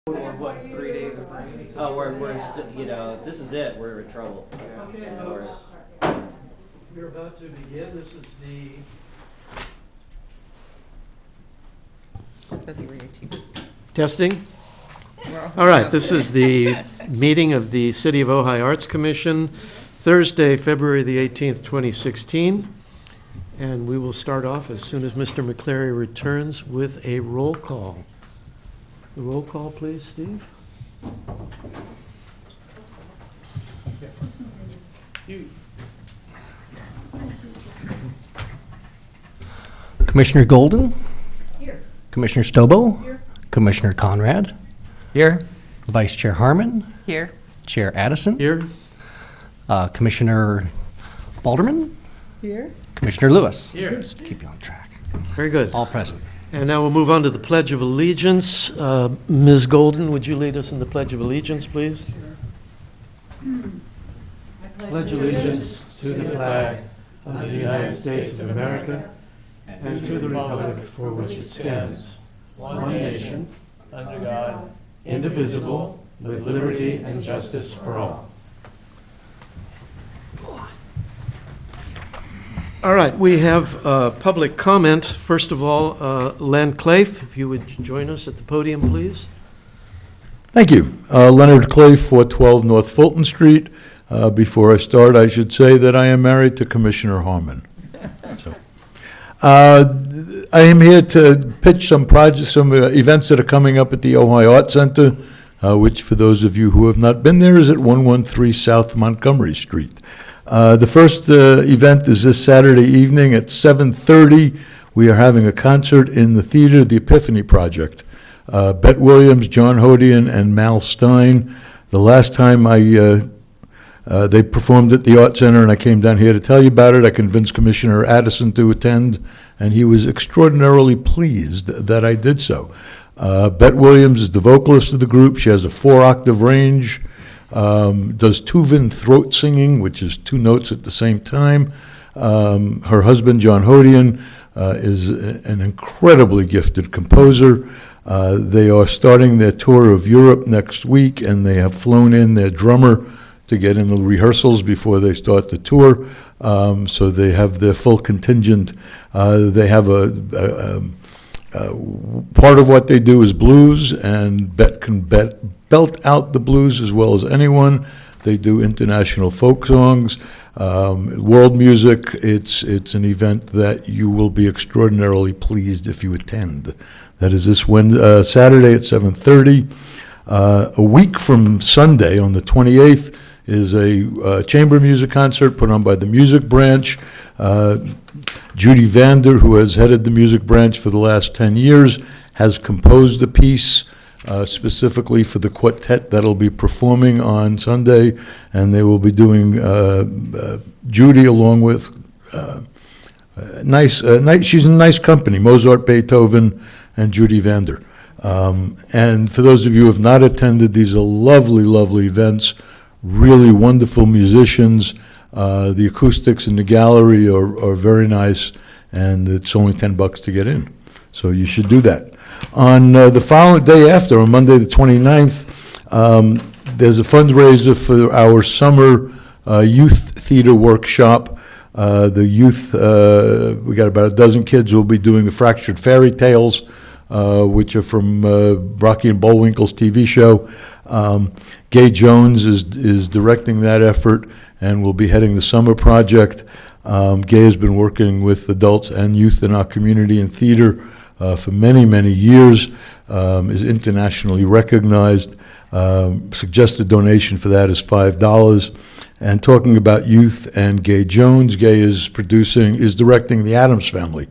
What, 3 days of Oh, if this is it, we're in trouble. Okay, folks, we're about to begin. This is the February 18th. testing. All right, this is the meeting of the City of Ojai Arts Commission, Thursday, February the 18th, 2016. And we will start off as soon as Mr. McCleary returns with a roll call. The roll call, please, Steve. Commissioner Golden? Here. Commissioner Stobo? Here. Commissioner Conrad? Here. Vice Chair Harmon? Here. Chair Addison? Here. Commissioner Balderman? Here. Commissioner Lewis? Here. Just keep you on track. Very good. All present. And now we'll move on to the Pledge of Allegiance. Ms. Golden, would you lead us in the Pledge of Allegiance, please? Pledge allegiance to the flag of the United States of America and to the republic for which it stands, one nation, under God, indivisible, with liberty and justice for all. All right, we have public comment. First of all, Len Claife, if you would join us at the podium, please. Thank you. Leonard Clay, 412 North Fulton Street. Before I start, I should say that I am married to Commissioner Harmon. So, I am here to pitch some projects, some events that are coming up at the Ojai Art Center, which, for those of you who have not been there, is at 113 South Montgomery Street. The first event is this Saturday evening at 7:30. We are having a concert in the theater, The Epiphany Project. Bet Williams, John Hodian, and Mal Stein. The last time they performed at the Art Center, and I came down here to tell you about it, I convinced Commissioner Addison to attend, and he was extraordinarily pleased that I did so. Bet Williams is the vocalist of the group. She has a 4-octave range. Does Tuvan throat singing, which is 2 notes at the same time. Her husband, John Hodian, is an incredibly gifted composer. They are starting their tour of Europe next week, and they have flown in their drummer to get in the rehearsals before they start the tour. So they have their full contingent. They have part of what they do is blues, and Bet can belt out the blues as well as anyone. They do international folk songs, world music. It's an event that you will be extraordinarily pleased if you attend. That is this Saturday at 7:30. A week from Sunday, on the 28th, is a chamber music concert put on by the Music Branch. Judy Vander, who has headed the Music Branch for the last 10 years, has composed a piece specifically for the quartet that'll be performing on Sunday, and they will be doing Judy along with she's in nice company, Mozart, Beethoven, and Judy Vander. And for those of you who have not attended, these are lovely, lovely events, really wonderful musicians. The acoustics in the gallery are very nice, and it's only $10 to get in. So you should do that. On the following day after, on Monday the 29th, there's a fundraiser for our summer youth theater workshop. The youth, we got about a dozen kids who will be doing the Fractured Fairy Tales, which are from Rocky and Bullwinkle's TV show. Gay Jones is directing that effort and will be heading the summer project. Gay has been working with adults and youth in our community in theater for many, many years, is internationally recognized. Suggested donation for that is $5. And talking about youth and Gay Jones, Gay is directing The Addams Family,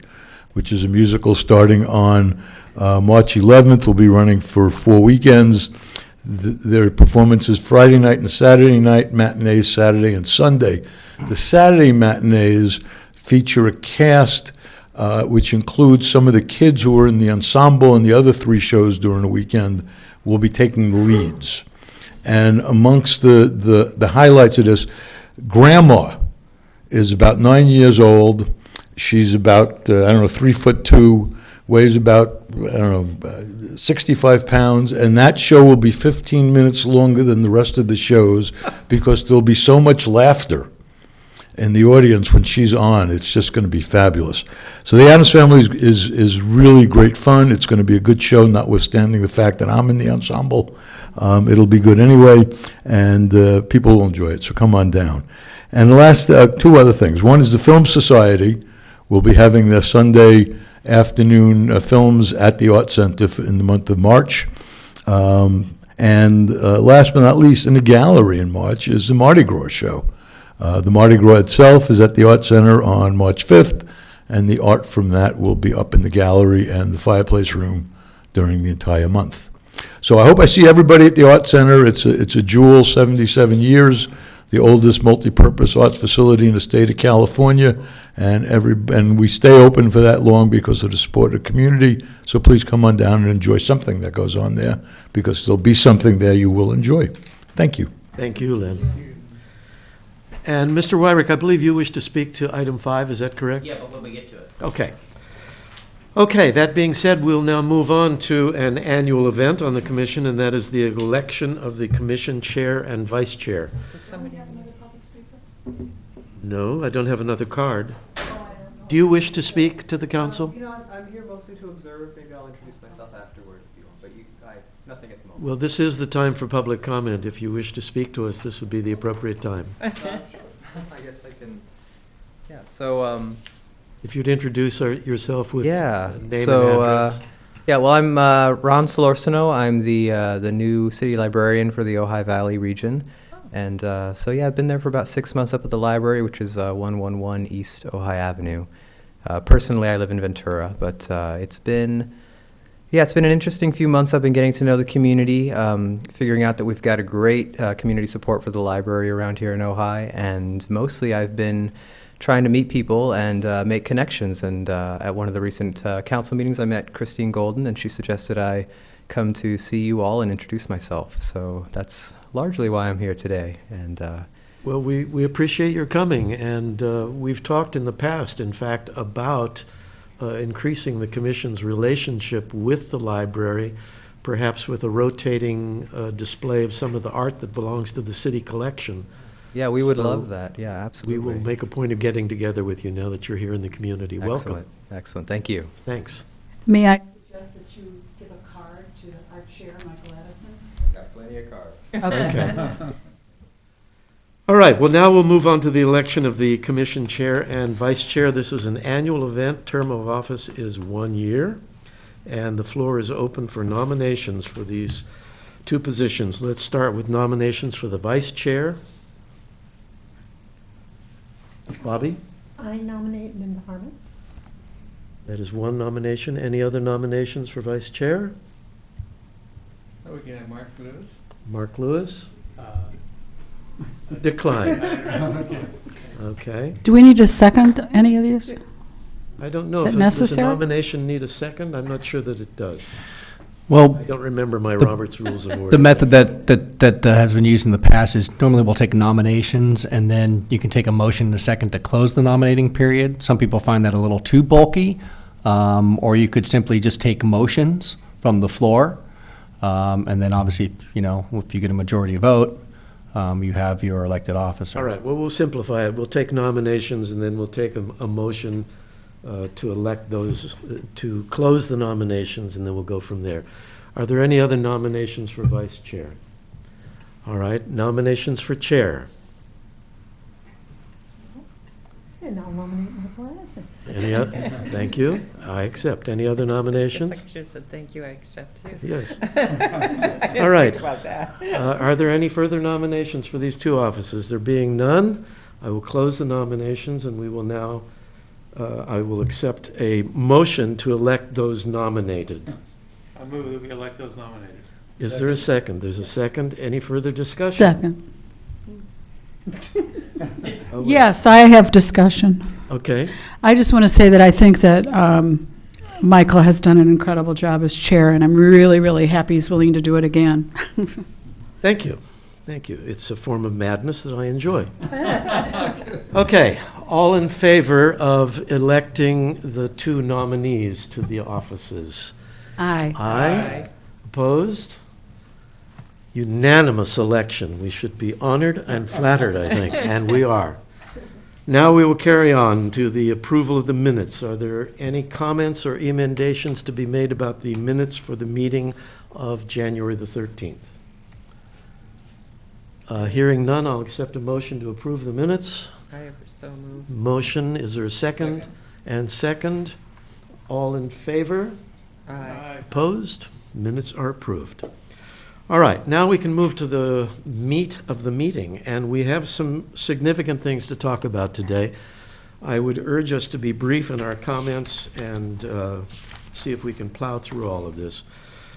which is a musical starting on March 11th. Will be running for 4 weekends. Their performances Friday night and Saturday night, matinees Saturday and Sunday. The Saturday matinees feature a cast which includes some of the kids who are in the ensemble, and the other 3 shows during the weekend will be taking the leads. And amongst the highlights of this, Grandma is about 9 years old. She's about, 3'2", weighs about, I don't know, 65 pounds, and that show will be 15 minutes longer than the rest of the shows because there'll be so much laughter in the audience when she's on. It's just going to be fabulous. So the Addams Family is really great fun. It's going to be a good show, notwithstanding the fact that I'm in the ensemble. It'll be good anyway, and people will enjoy it, so come on down. And the last two other things. One is the Film Society. We'll be having their Sunday afternoon films at the Art Center in the month of March. And last but not least, in the gallery in March is the Mardi Gras show. The Mardi Gras itself is at the Art Center on March 5th, and the art from that will be up in the gallery and the fireplace room during the entire month. So I hope I see everybody at the Art Center. It's a jewel, 77 years, the oldest multi-purpose arts facility in the state of California, and we stay open for that long because of the support of the community. So please come on down and enjoy something that goes on there, because there'll be something there you will enjoy. Thank you. Thank you, Lynn. And Mr. Wyrick, I believe you wish to speak to item 5, is that correct? Yeah, but when we get to it. Okay. Okay, that being said, we'll now move on to an annual event on the commission, and that is the election of the commission chair and vice chair. So somebody. No, I don't have another card. Do you wish to speak to the council? You know, I'm here mostly to observe. Maybe I'll introduce myself afterward if you want, but nothing at the moment. Well, this is the time for public comment. If you wish to speak to us, this would be the appropriate time. I guess I can, yeah, so, If you'd introduce yourself with yeah, name so, and address. yeah, well, I'm Ron Solorsino. I'm the new city librarian for the Ojai Valley region. And so, yeah, I've been there for about 6 months up at the library, which is 111 East Ojai Avenue. Personally, I live in Ventura, but it's been an interesting few months. I've been getting to know the community, figuring out that we've got a great community support for the library around here in Ojai, and mostly I've been trying to meet people and make connections. And at one of the recent council meetings, I met Christine Golden, and she suggested I come to see you all and introduce myself. So that's largely why I'm here today. And Well, we appreciate your coming, and we've talked in the past, in fact, about increasing the commission's relationship with the library, perhaps with a rotating display of some of the art that belongs to the city collection. yeah, we would So love that. Yeah, We absolutely. will make a point of getting together with you now that you're here in the community. Welcome. Excellent. Excellent. Thank you. Thanks. May I suggest that you give a card to our chair, Michael Edison? Got plenty of cards. Okay. All right, well, now we'll move on to the election of the commission chair and vice chair. This is an annual event. Term of office is 1 year, and the floor is open for nominations for these two positions. Let's start with nominations for the vice chair. Bobby? I nominate Linda Harmon. That is one nomination. Any other nominations for vice chair? We can have Mark Lewis. Mark Lewis? Declines. Okay. Do we need to second any of these? I don't know Is if it does a necessary? nomination need a second? I'm not sure that it does. Well, I don't remember my Robert's Rules of Order. the method that has been used in the past is normally we'll take nominations, and then you can take a motion in a second to close the nominating period. Some people find that a little too bulky, or you could simply just take motions from the floor, and then obviously, if you get a majority vote, you have your elected officer. All right, well, we'll simplify it. We'll take nominations, and then we'll take a motion to elect those, to close the nominations, and then we'll go from there. Are there any other nominations for vice chair? All right, nominations for chair. And I'll nominate Michael Edison. Any other? Thank you. I accept. Any other It's nominations? like she said, thank you, I accept you. Yes. I didn't All right. think about that. Are there any further nominations for these two offices? There being none, I will close the nominations, and we will now, I will accept a motion to elect those nominated. I move that we elect those nominated. Is there a second? There's a second. Any further discussion? Second. Oh, wait. Yes, I have discussion. Okay. I just want to say that I think that Michael has done an incredible job as chair, and I'm really, really happy he's willing to do it again. Thank you. Thank you. It's a form of madness that I enjoy. Okay, all in favor of electing the two nominees to the offices? Aye. Aye. Opposed? Unanimous election. We should be honored and flattered, I think, and we are. Now we will carry on to the approval of the minutes. Are there any comments or emendations to be made about the minutes for the meeting of January the 13th? Hearing none, I'll accept a motion to approve the minutes. I so move. Motion, is there a second? And second, all in favor? Aye. Opposed? Minutes are approved. All right, now we can move to the meat of the meeting, and we have some significant things to talk about today. I would urge us to be brief in our comments and see if we can plow through all of this.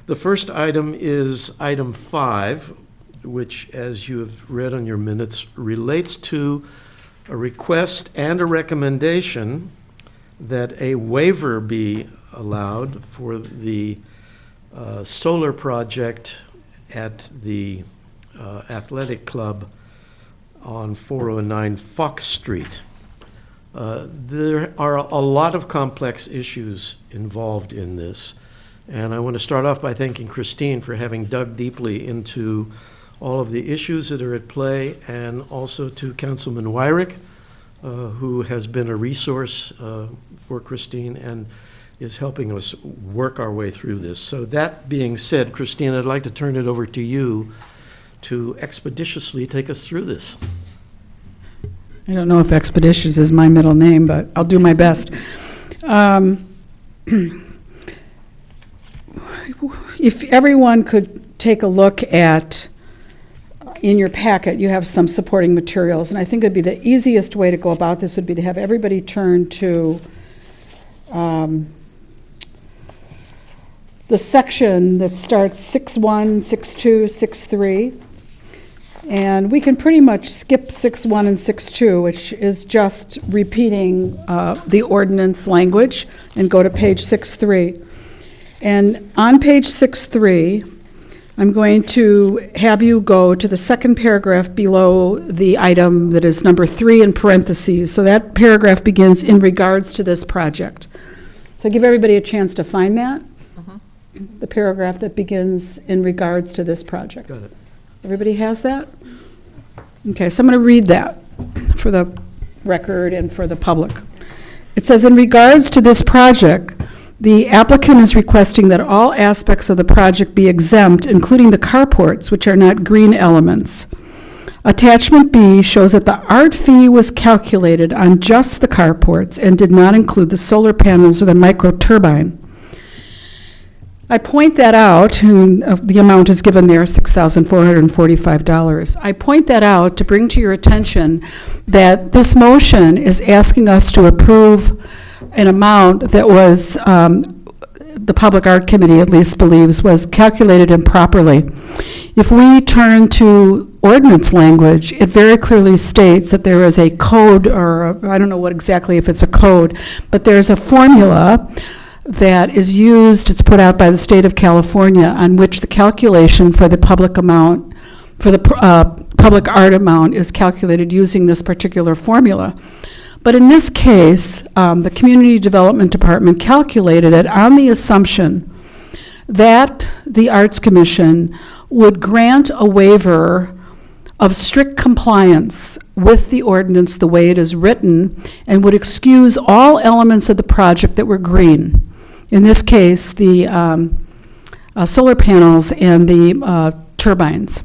The first item is item 5, which, as you have read on your minutes, relates to a request and a recommendation that a waiver be allowed for the solar project at the athletic club on 409 Fox Street. There are a lot of complex issues involved in this, and I want to start off by thanking Christine for having dug deeply into all of the issues that are at play, and also to Councilman Wyrick, who has been a resource for Christine and is helping us work our way through this. So that being said, Christine, I'd like to turn it over to you to expeditiously take us through this. I don't know if expeditious is my middle name, but I'll do my best. If everyone could take a look at, in your packet, you have some supporting materials, and I think it'd be the easiest way to go about this would be to have everybody turn to the section that starts 6.1, 6.2, 6.3. And we can pretty much skip 6.1 and 6.2, which is just repeating the ordinance language, and go to page 6.3. And on page 6.3, I'm going to have you go to the second paragraph below the item that is number 3 in parentheses. So that paragraph begins, "in regards to this project." So give everybody a chance to find that. The paragraph that begins, "in regards to this project." Got it. Everybody has that? Okay, so I'm going to read that for the record and for the public. It says, "In regards to this project, the applicant is requesting that all aspects of the project be exempt, including the carports, which are not green elements. Attachment B shows that the art fee was calculated on just the carports and did not include the solar panels or the microturbine. I point that out, and the amount is given there, $6,445. I point that out to bring to your attention that this motion is asking us to approve an amount that was, the Public Art Committee at least believes, was calculated improperly. If we turn to ordinance language, it very clearly states that there is a code, or I don't know what exactly, if it's a code, but there's a formula that is used, it's put out by the state of California, on which the calculation for the public amount, for the public art amount, is calculated using this particular formula. But in this case, the Community Development Department calculated it on the assumption that the Arts Commission would grant a waiver of strict compliance with the ordinance the way it is written, and would excuse all elements of the project that were green. In this case, the solar panels and the turbines,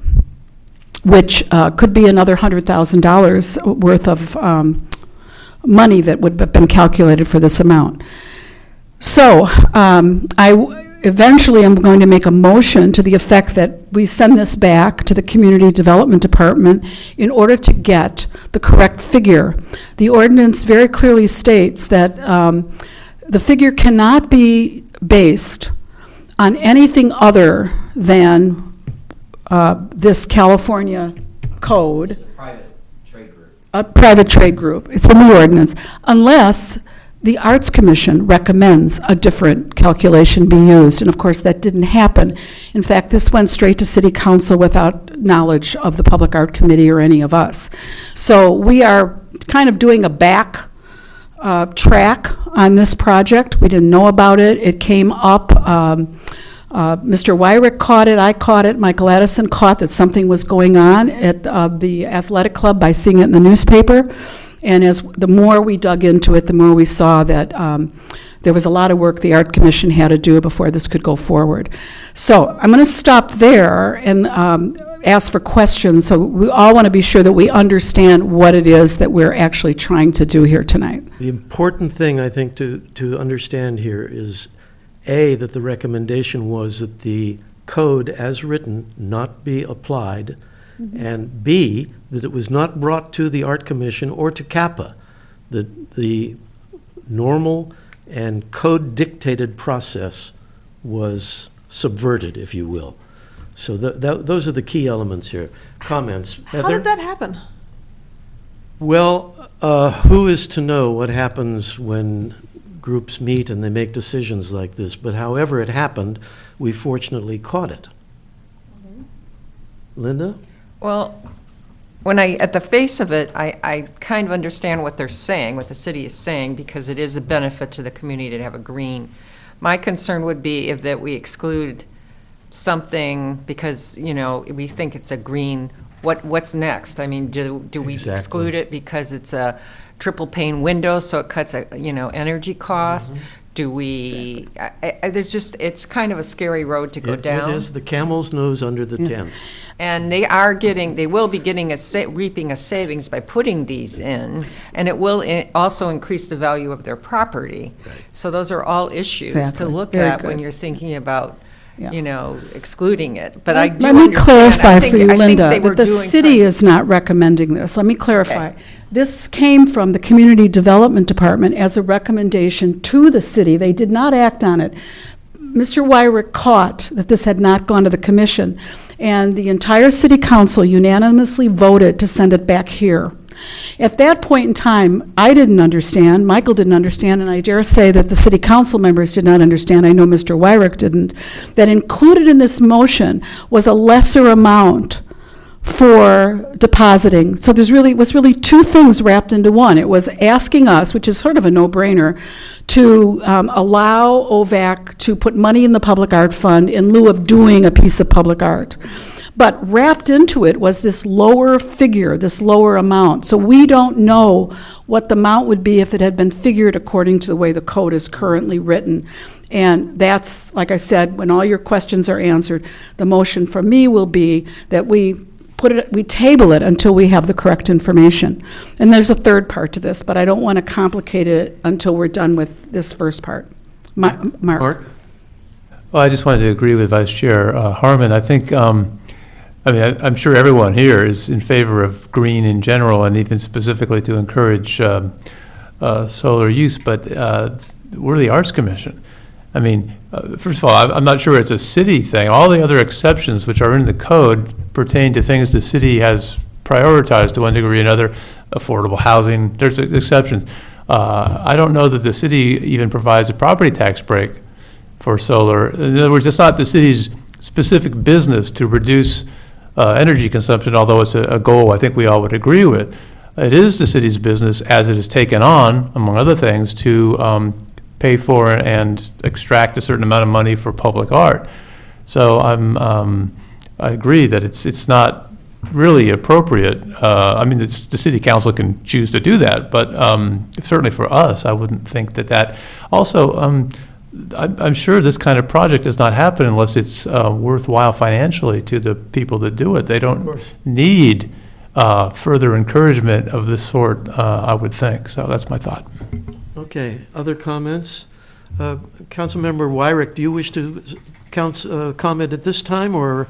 which could be another $100,000 worth of money that would have been calculated for this amount. So eventually I'm going to make a motion to the effect that we send this back to the Community Development Department in order to get the correct figure. The ordinance very clearly states that the figure cannot be based on anything other than this California code. It's a private trade group. A private trade group. It's in the ordinance, unless the Arts Commission recommends a different calculation be used. And of course, that didn't happen. In fact, this went straight to City Council without knowledge of the Public Art Committee or any of us. So we are kind of doing a back track on this project. We didn't know about it. It came up. Mr. Wyrick caught it. I caught it. Michael Addison caught that something was going on at the athletic club by seeing it in the newspaper. And as the more we dug into it, the more we saw that there was a lot of work the Art Commission had to do before this could go forward. So I'm going to stop there and ask for questions. So we all want to be sure that we understand what it is that we're actually trying to do here tonight. The important thing, I think, to understand here is, A, that the recommendation was that the code as written not be applied, and B, that it was not brought to the Art Commission or to CAPA. The normal and code-dictated process was subverted, if you will. So those are the key elements here. Comments? How Heather? did that happen? Well, who is to know what happens when groups meet and they make decisions like this? But however it happened, we fortunately caught it. Linda? Well, when at the face of it, I kind of understand what they're saying, what the city is saying, because it is a benefit to the community to have a green. My concern would be if that we exclude something because, we think it's a green, what's next? I mean, do we Exactly. exclude it because it's a triple pane window, so it cuts, energy costs? Do we, it's kind of a scary road to go down. It is the camel's nose under the tent. And they will be getting reaping a savings by putting these in, and it will also increase the value of their property. Right. So those are all issues Exactly. to look Very at when good. you're thinking about, Yeah. excluding it. But I do Let me understand. clarify I for think- you, I think Linda, they were that the doing city kind- is not recommending this. Let me clarify. This came from the Community Development Department as a recommendation to the city. They did not act on it. Mr. Wyrick caught that this had not gone to the commission, and the entire city council unanimously voted to send it back here. At that point in time, I didn't understand, Michael didn't understand, and I dare say that the city council members did not understand, I know Mr. Wyrick didn't, that included in this motion was a lesser amount for depositing. So was really two things wrapped into one. It was asking us, which is sort of a no-brainer, to allow OVAC to put money in the public art fund in lieu of doing a piece of public art. But wrapped into it was this lower figure, this lower amount. So we don't know what the amount would be if it had been figured according to the way the code is currently written. And that's, like I said, when all your questions are answered, the motion from me will be that we table it until we have the correct information. And there's a third part to this, but I don't want to complicate it until we're done with this first part. Mark? Mark? Well, I just wanted to agree with Vice Chair Harmon. I think, I'm sure everyone here is in favor of green in general and even specifically to encourage solar use, but we're the Arts Commission. I mean, first of all, I'm not sure it's a city thing. All the other exceptions which are in the code pertain to things the city has prioritized to one degree or another, affordable housing, there's exceptions. I don't know that the city even provides a property tax break for solar. In other words, it's not the city's specific business to reduce energy consumption, although it's a goal I think we all would agree with. It is the city's business, as it is taken on, among other things, to pay for and extract a certain amount of money for public art. So I agree that it's not really appropriate. The city council can choose to do that, but certainly for us, I wouldn't think that. Also, I'm sure this kind of project does not happen unless it's worthwhile financially to the people that do it. They don't need further encouragement of this sort, I would think. So that's my thought. Okay, other comments? Councilmember Wyrick, do you wish to comment at this time, or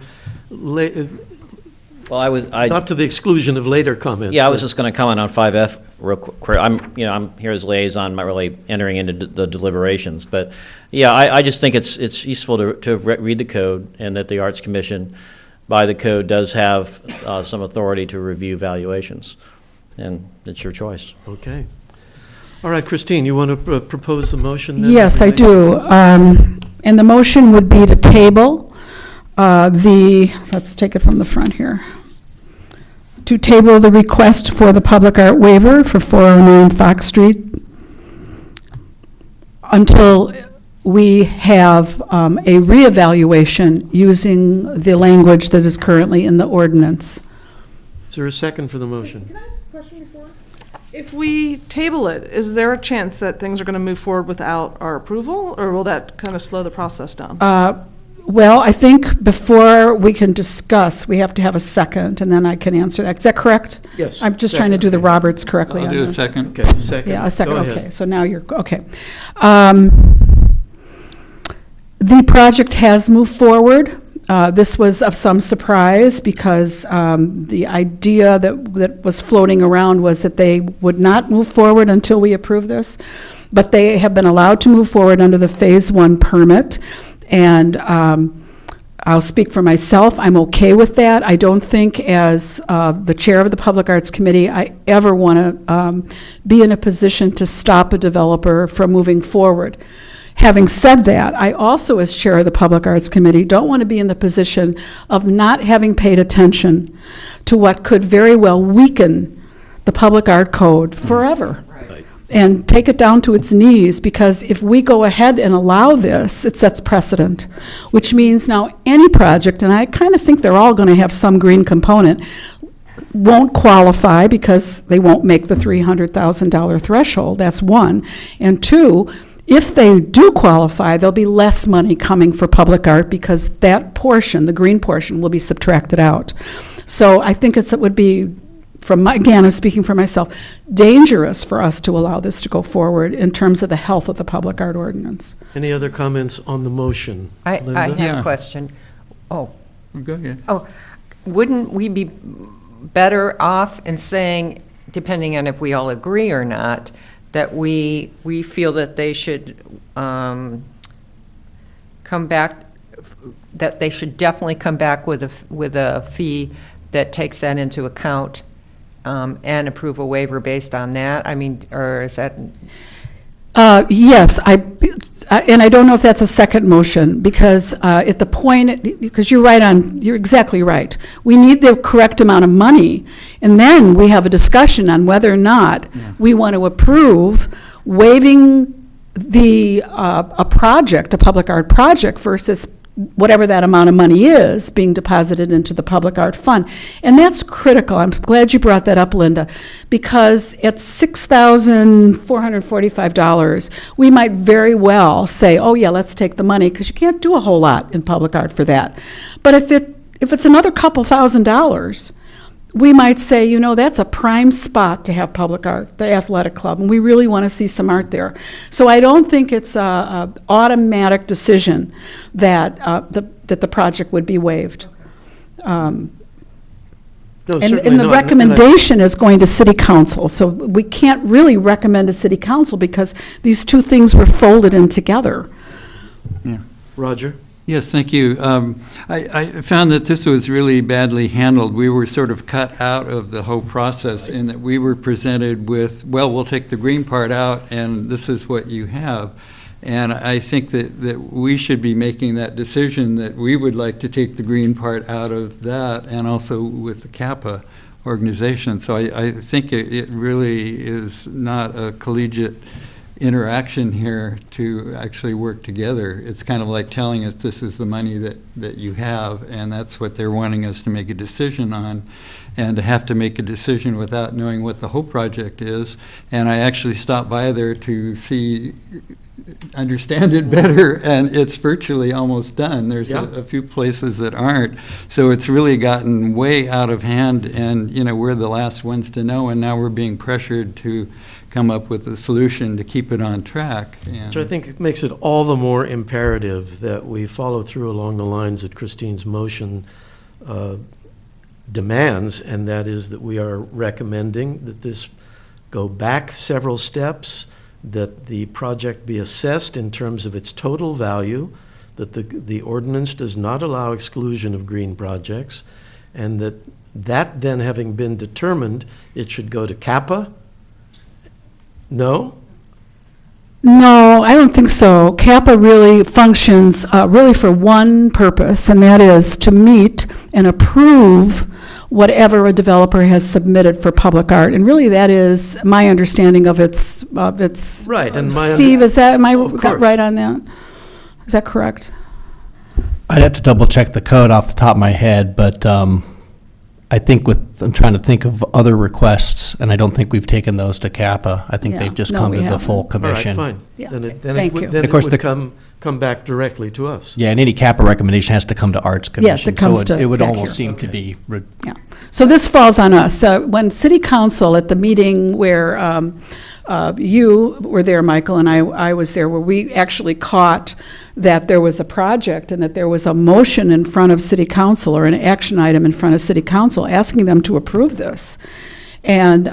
Well, not to the exclusion of later comments? Yeah, I was but- just going to comment on 5F real quick. I'm here as liaison, not really entering into the deliberations, but yeah, I just think it's useful to read the code, and that the Arts Commission, by the code, does have some authority to review valuations, and it's your choice. Okay. All right, Christine, you want to propose the motion then? Yes, I do. And the motion would be to table let's take it from the front here. To table the request for the public art waiver for 409 Fox Street until we have a reevaluation using the language that is currently in the ordinance. Is there a second for the motion? Can I ask a question before? If we table it, is there a chance that things are going to move forward without our approval, or will that kind of slow the process down? Well, I think before we can discuss, we have to have a second, and then I can answer that. Is that correct? Yes. I'm just trying to do the Roberts correctly. I'll on do a this. second. Okay, second. Yeah, a second, Go ahead. okay. So now you're, okay. The project has moved forward. This was of some surprise because the idea that was floating around was that they would not move forward until we approve this. But they have been allowed to move forward under the Phase 1 permit. And I'll speak for myself. I'm okay with that. I don't think, as the chair of the Public Arts Committee, I ever want to be in a position to stop a developer from moving forward. Having said that, I also, as chair of the Public Arts Committee, don't want to be in the position of not having paid attention to what could very well weaken the public art code forever. And take it down to its knees, because if we go ahead and allow this, it sets precedent, which means now any project, and I kind of think they're all going to have some green component, won't qualify because they won't make the $300,000 threshold. That's one. And two, if they do qualify, there'll be less money coming for public art because that portion, the green portion, will be subtracted out. So I think it would be, again, I'm speaking for myself, dangerous for us to allow this to go forward in terms of the health of the public art ordinance. Any other comments on the motion? I Linda? have Yeah. a question. Oh, Go ahead. wouldn't we be better off in saying, depending on if we all agree or not, that we feel that they should come back, that they should definitely come back with a fee that takes that into account, and approve a waiver based on that? I mean, or is that? Yes, and I don't know if that's a second motion, because at the point, because you're exactly right. We need the correct amount of money, and then we have a discussion on whether or not we want to approve waiving a project, a public art project, versus whatever that amount of money is being deposited into the public art fund. And that's critical. I'm glad you brought that up, Linda, because at $6,445, we might very well say, oh yeah, let's take the money, because you can't do a whole lot in public art for that. But if it's another couple $1,000s, we might say, you know, that's a prime spot to have public art, the athletic club, and we really want to see some art there. So I don't think it's a automatic decision that that the project would be waived. No, And certainly the not. recommendation is going to city council, so we can't really recommend to city council because these two things were folded in together. Roger? Yes, thank you. I found that this was really badly handled. We were sort of cut out of the whole process in that we were presented with, well, we'll take the green part out and this is what you have. And I think that we should be making that decision, that we would like to take the green part out of that, and also with the Kappa organization. So I think it really is not a collegiate interaction here to actually work together. It's kind of like telling us this is the money that you have, and that's what they're wanting us to make a decision on, and to have to make a decision without knowing what the whole project is. And I actually stopped by there to understand it better, and it's virtually almost done. There's a few places that aren't. So it's really gotten way out of hand, and we're the last ones to know, and now we're being pressured to come up with a solution to keep it on track. Which I think makes it all the more imperative that we follow through along the lines that Christine's motion demands, and that is that we are recommending that this go back several steps, that the project be assessed in terms of its total value, that the ordinance does not allow exclusion of green projects, and that then having been determined, it should go to Kappa. No? No, I don't think so. CAPA really functions really for one purpose, and that is to meet and approve whatever a developer has submitted for public art. And really, that is my understanding of its. Right, and my Steve, is that, am I Of got course. right on that? Is that correct? I'd have to double check the code off the top of my head, but I think I'm trying to think of other requests, and I don't think we've taken those to CAPA. I think Yeah. they've just No, come we to the haven't. full All right, commission. fine. Yeah. Then it Thank you. then Of course, it the- would come back directly to us. Yeah, and any CAPA recommendation has to come to Arts Commission. Yes, it comes to So it would back almost here. seem to be, Yeah. So this falls on us. When city council, at the meeting where you were there, Michael, and I was there, where we actually caught that there was a project and that there was a motion in front of city council, or an action item in front of city council, asking them to approve this. And,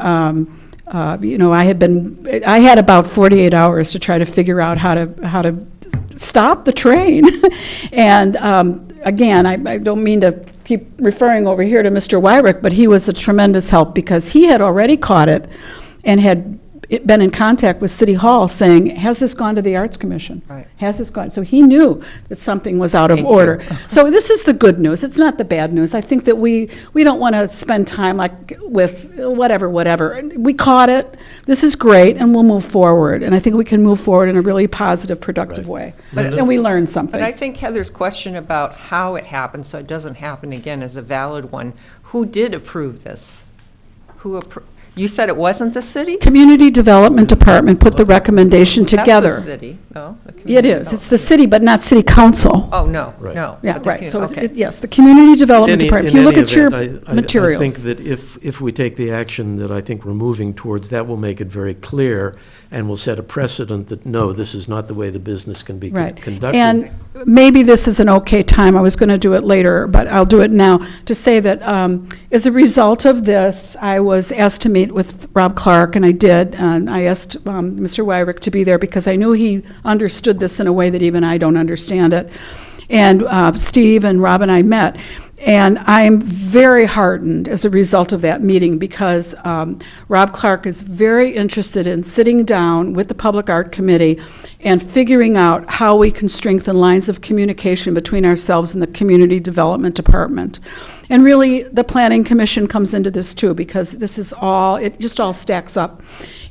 you know, I had about 48 hours to try to figure out how to stop the train. And again, I don't mean to keep referring over here to Mr. Wyrick, but he was a tremendous help, because he had already caught it and had been in contact with City Hall saying, has this gone to the Arts Commission? Right. Has this gone? So he knew that something was out of Thank you. order. So this is the good news. It's not the bad news. I think that we don't want to spend time like with whatever. We caught it. This is great, and we'll move forward. And I think we can move forward in a really positive, productive way. And we learned something. But I think Heather's question about how it happened, so it doesn't happen again, is a valid one. Who did approve this? You said it wasn't the city? Community Development Department put the recommendation together. That's the city, no? the It community is. It's the city, but not city council. Oh, no, Right. no. Yeah, but the right. So, okay. yes, the Community Development In Department. If any you look at your event, I materials. think that if we take the action that I think we're moving towards, that will make it very clear and will set a precedent that, no, this is not the way the business can be Right. conducted. And maybe this is an okay time, I was going to do it later, but I'll do it now, to say that as a result of this, I was asked to meet with Rob Clark, and I did, and I asked Mr. Wyrick to be there because I knew he understood this in a way that even I don't understand it. And Steve and Rob and I met. And I'm very heartened as a result of that meeting, because Rob Clark is very interested in sitting down with the Public Art Committee and figuring out how we can strengthen lines of communication between ourselves and the Community Development Department. And really, the Planning Commission comes into this too, because this is all, it just all stacks up.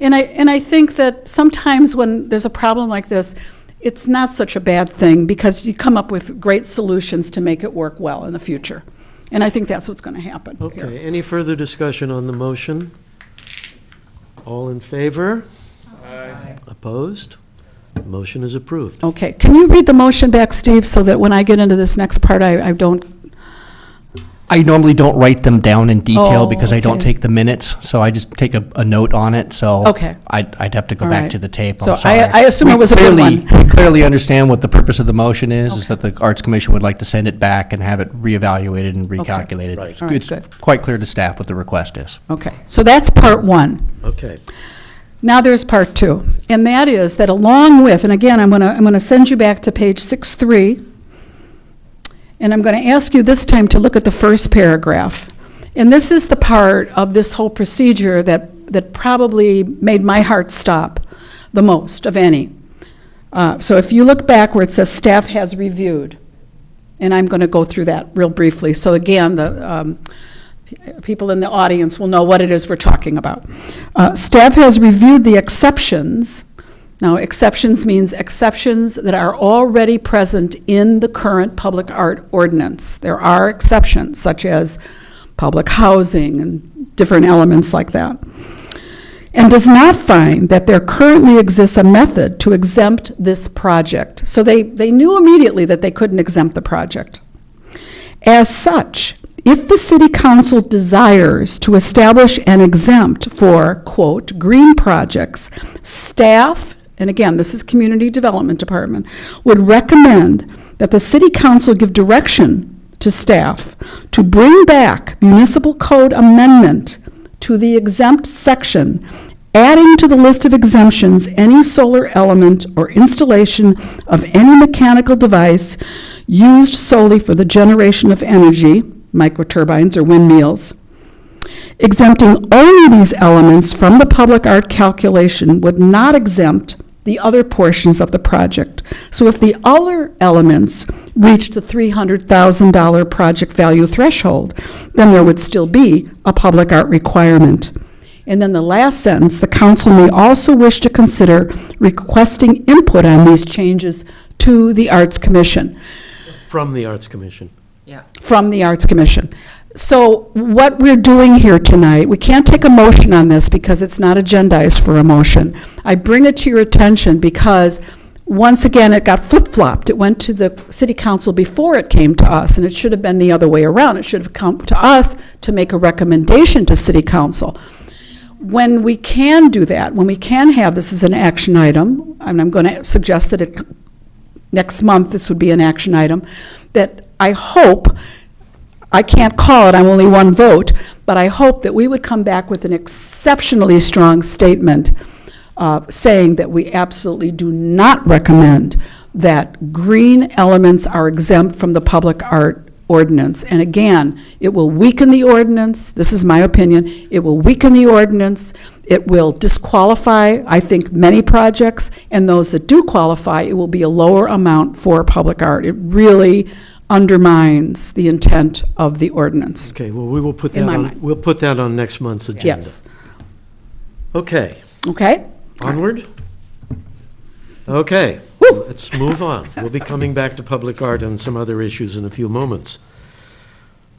And I think that sometimes when there's a problem like this, it's not such a bad thing, because you come up with great solutions to make it work well in the future. And I think that's what's going to happen here. Okay, any further discussion on the motion? All in favor? Aye. Opposed? Motion is approved. Okay, can you read the motion back, Steve, so that when I get into this next part, I don't, I normally don't write them down in detail Oh, because I don't okay. take the minutes, so I just take a note on it, so. Okay. I'd have to go All back right. to the tape, So I'm sorry. I assume it was a good one. We clearly understand what the purpose of the motion is that the Arts Commission would like to send it back and have it reevaluated and recalculated. Right. All right, It's good. quite clear to staff what the request is. okay. So that's part one. Okay. Now there's part two, and that is that along with, and again, I'm gonna send you back to page 6.3, and I'm gonna ask you this time to look at the first paragraph. And this is the part of this whole procedure that probably made my heart stop the most of any. So if you look back where it says staff has reviewed, and I'm gonna go through that real briefly. So again, the people in the audience will know what it is we're talking about. Staff has reviewed the exceptions. Now, exceptions means exceptions that are already present in the current public art ordinance. There are exceptions, such as public housing and different elements like that. And does not find that there currently exists a method to exempt this project. So they knew immediately that they couldn't exempt the project. As such, if the city council desires to establish an exempt for, quote, green projects, staff, and again, this is Community Development Department, would recommend that the city council give direction to staff to bring back municipal code amendment to the exempt section, adding to the list of exemptions any solar element or installation of any mechanical device used solely for the generation of energy, microturbines or windmills. Exempting only these elements from the public art calculation would not exempt the other portions of the project. So if the other elements reach the $300,000 project value threshold, then there would still be a public art requirement. And then the last sentence, the council may also wish to consider requesting input on these changes to the Arts Commission. From the Arts Commission. From the Arts Commission. So what we're doing here tonight, we can't take a motion on this because it's not agendized for a motion. I bring it to your attention because, once again, it got flip-flopped. It went to the city council before it came to us, and it should have been the other way around. It should have come to us to make a recommendation to city council. When we can do that, when we can have this as an action item, and I'm going to suggest that next month this would be an action item, that I hope, I can't call it, I'm only one vote, but I hope that we would come back with an exceptionally strong statement saying that we absolutely do not recommend that green elements are exempt from the public art ordinance. And again, it will weaken the ordinance. This is my opinion. It will weaken the ordinance. It will disqualify, I think, many projects, and those that do qualify, it will be a lower amount for public art. It really undermines the intent of the ordinance. Okay, well, we will put In that my on, mind. we'll put that on next month's agenda. Yes. Okay, Okay? onward? Okay, Woo. let's move on. We'll be coming back to public art and some other issues in a few moments.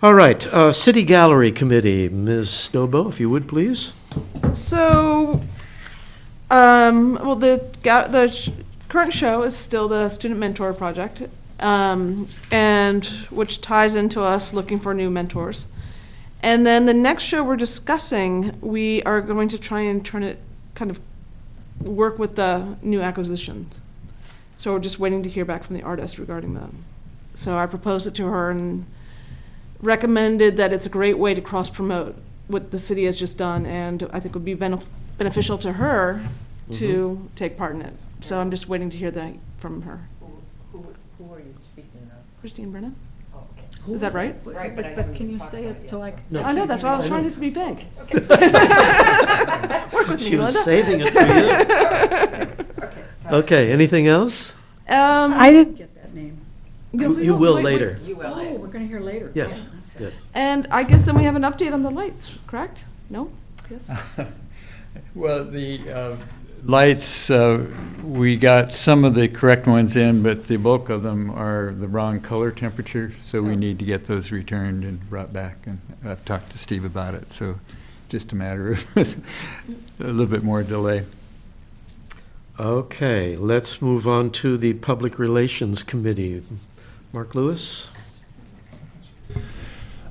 All right, City Gallery Committee, Ms. Stobo, if you would, please. So, well, the current show is still the Student Mentor Project, and which ties into us looking for new mentors. And then the next show we're discussing, we are going to try and turn it, kind of work with the new acquisitions. So we're just waiting to hear back from the artist regarding them. So I proposed it to her and recommended that it's a great way to cross-promote what the city has just done, and I think would be beneficial to her to take part in it. So I'm just waiting to hear that from her. Who are you speaking of? Christine Brennan? Oh, okay. Is that right? Right, but I But haven't can you talked say about it it so yet. like? I know, that's why I was trying to be vague. Work with me, She was Linda. saving it for you. Okay, anything else? I didn't get that name. You will later. You will. Oh, we're going to hear later. Yes, yes. And I guess then we have an update on the lights, correct? No? Yes? Well, the lights, we got some of the correct ones in, but the bulk of them are the wrong color temperature, so we need to get those returned and brought back. And I've talked to Steve about it, so just a matter of a little bit more delay. Okay, let's move on to the Public Relations Committee. Mark Lewis?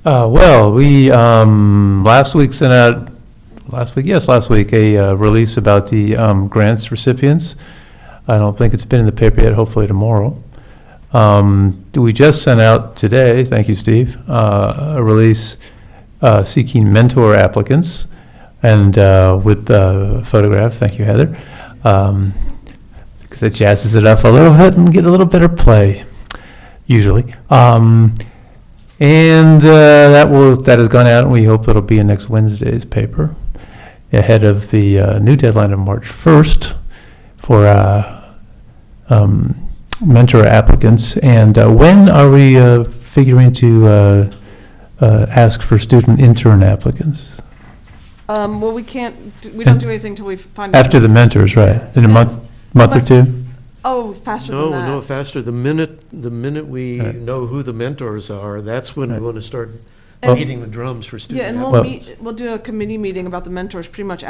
Well, we, last week sent out, last week, a release about the grants recipients. I don't think it's been in the paper yet, hopefully tomorrow. We just sent out today, thank you, Steve, a release seeking mentor applicants, and with a photograph, thank you, Heather, because it jazzes it up a little bit and get a little better play, usually. And that has gone out, and we hope it'll be in next Wednesday's paper, ahead of the new deadline of March 1st for mentor applicants. And when are we figuring to ask for student intern applicants? Well, we don't do anything until we find out. After the mentors, right? In a month or two? Oh, faster than that. No, faster. The minute we Right. know who the mentors are, that's when we want to start And- beating the drums for Yeah, student and applicants. we'll do a committee meeting about the mentors pretty much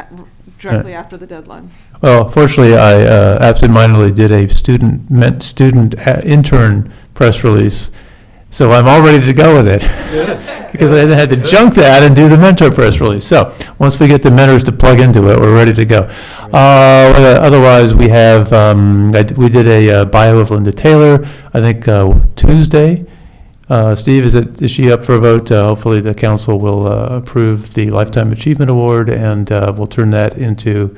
directly after the deadline. Well, fortunately, I absentmindedly did a student intern press release, so I'm all ready to go with it. Because I had to junk that and do the mentor press release. So, once we get the mentors to plug into it, we're ready to go. Otherwise, we have, we did a bio of Linda Taylor, I think Tuesday. Steve, is she up for a vote? Hopefully the council will approve the Lifetime Achievement Award, and we'll turn that into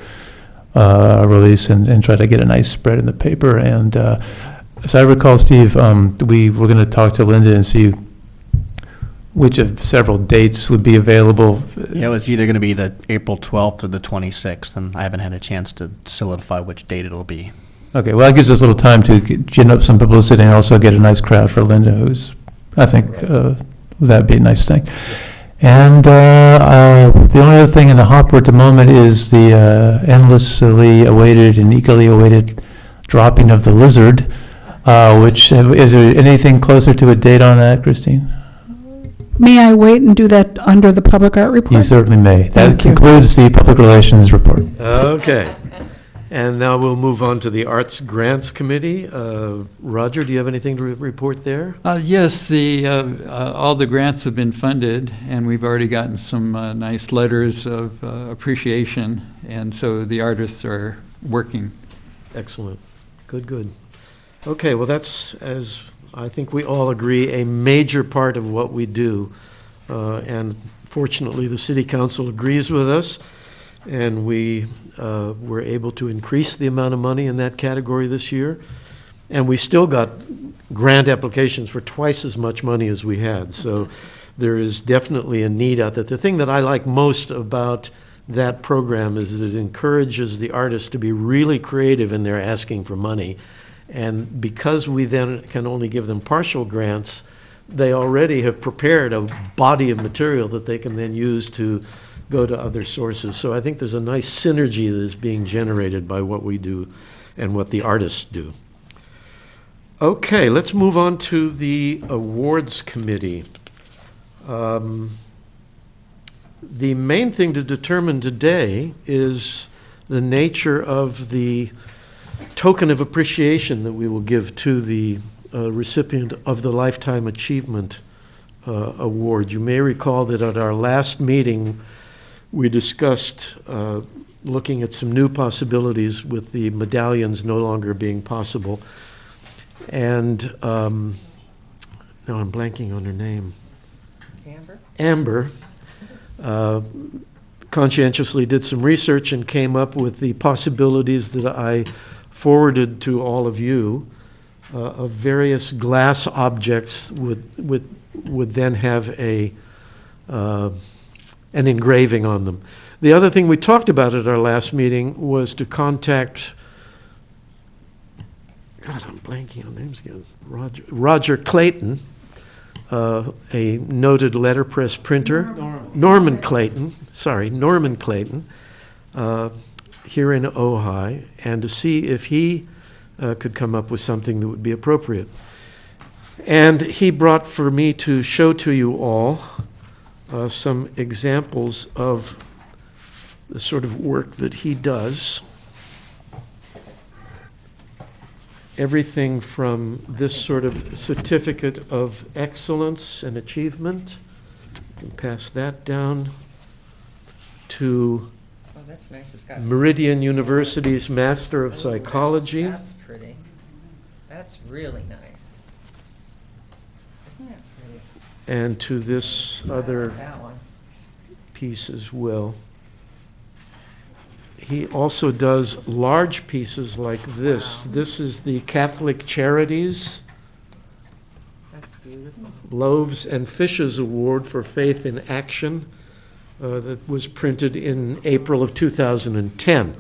a release and try to get a nice spread in the paper. And as I recall, Steve, we were going to talk to Linda and see which of several dates would be available. Yeah, it's either going to be the April 12th or the 26th, and I haven't had a chance to solidify which date it'll be. Okay, well, that gives us a little time to gin up some publicity and also get a nice crowd for Linda, who's, I think, that'd be a nice thing. And the only other thing in the hopper at the moment is the endlessly awaited and eagerly awaited dropping of the lizard, which, is there anything closer to a date on that, Christine? May I wait and do that under the public art report? You certainly may. That Thank you. concludes the public relations report. Okay. And now we'll move on to the Arts Grants Committee. Roger, do you have anything to report there? Yes, all the grants have been funded, and we've already gotten some nice letters of appreciation, and so the artists are working. Excellent. Good, good. Okay, well, that's, as I think we all agree, a major part of what we do. And fortunately, the City Council agrees with us, and we were able to increase the amount of money in that category this year. And we still got grant applications for twice as much money as we had. So there is definitely a need out there. The thing that I like most about that program is that it encourages the artists to be really creative in their asking for money. And because we then can only give them partial grants, they already have prepared a body of material that they can then use to go to other sources. So I think there's a nice synergy that is being generated by what we do and what the artists do. Okay, let's move on to the awards committee. The main thing to determine today is the nature of the token of appreciation that we will give to the recipient of the Lifetime Achievement Award. You may recall that at our last meeting, we discussed looking at some new possibilities with the medallions no longer being possible. And now I'm blanking on her name. Amber conscientiously did some research and came up with the possibilities that I forwarded to all of you of various glass objects would then have an engraving on them. The other thing we talked about at our last meeting was to contact, God, I'm blanking on names again, Roger Clayton, a noted letterpress printer. Norman Clayton, here in Ojai, and to see if he could come up with something that would be appropriate. And he brought for me to show to you all some examples of the sort of work that he does. Everything from this sort of certificate of excellence and achievement, you can pass that down, to Oh, that's nice. It's got. Meridian University's Master of Oh, Psychology. That's pretty. That's really nice. Isn't that pretty? And to this I other like that one. piece as well. He also does large pieces like this. Wow. This is the Catholic Charities That's beautiful. Loaves and Fishes Award for Faith in Action that was printed in April of 2010.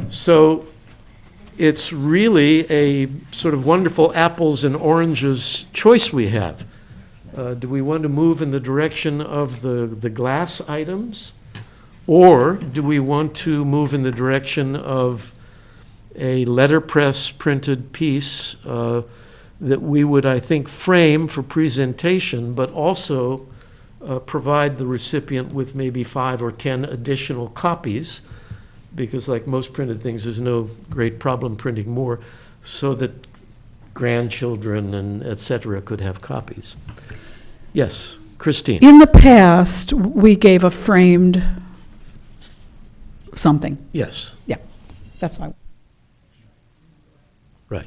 So it's really a sort of wonderful apples and oranges choice we have. Do we want to move in the direction of the glass items? Or do we want to move in the direction of a letterpress printed piece that we would, I think, frame for presentation, but also provide the recipient with maybe 5 or 10 additional copies, because like most printed things, there's no great problem printing more, so that grandchildren and et cetera could have copies. Yes, Christine. In the past, we gave a framed something. Yes, That's why. right.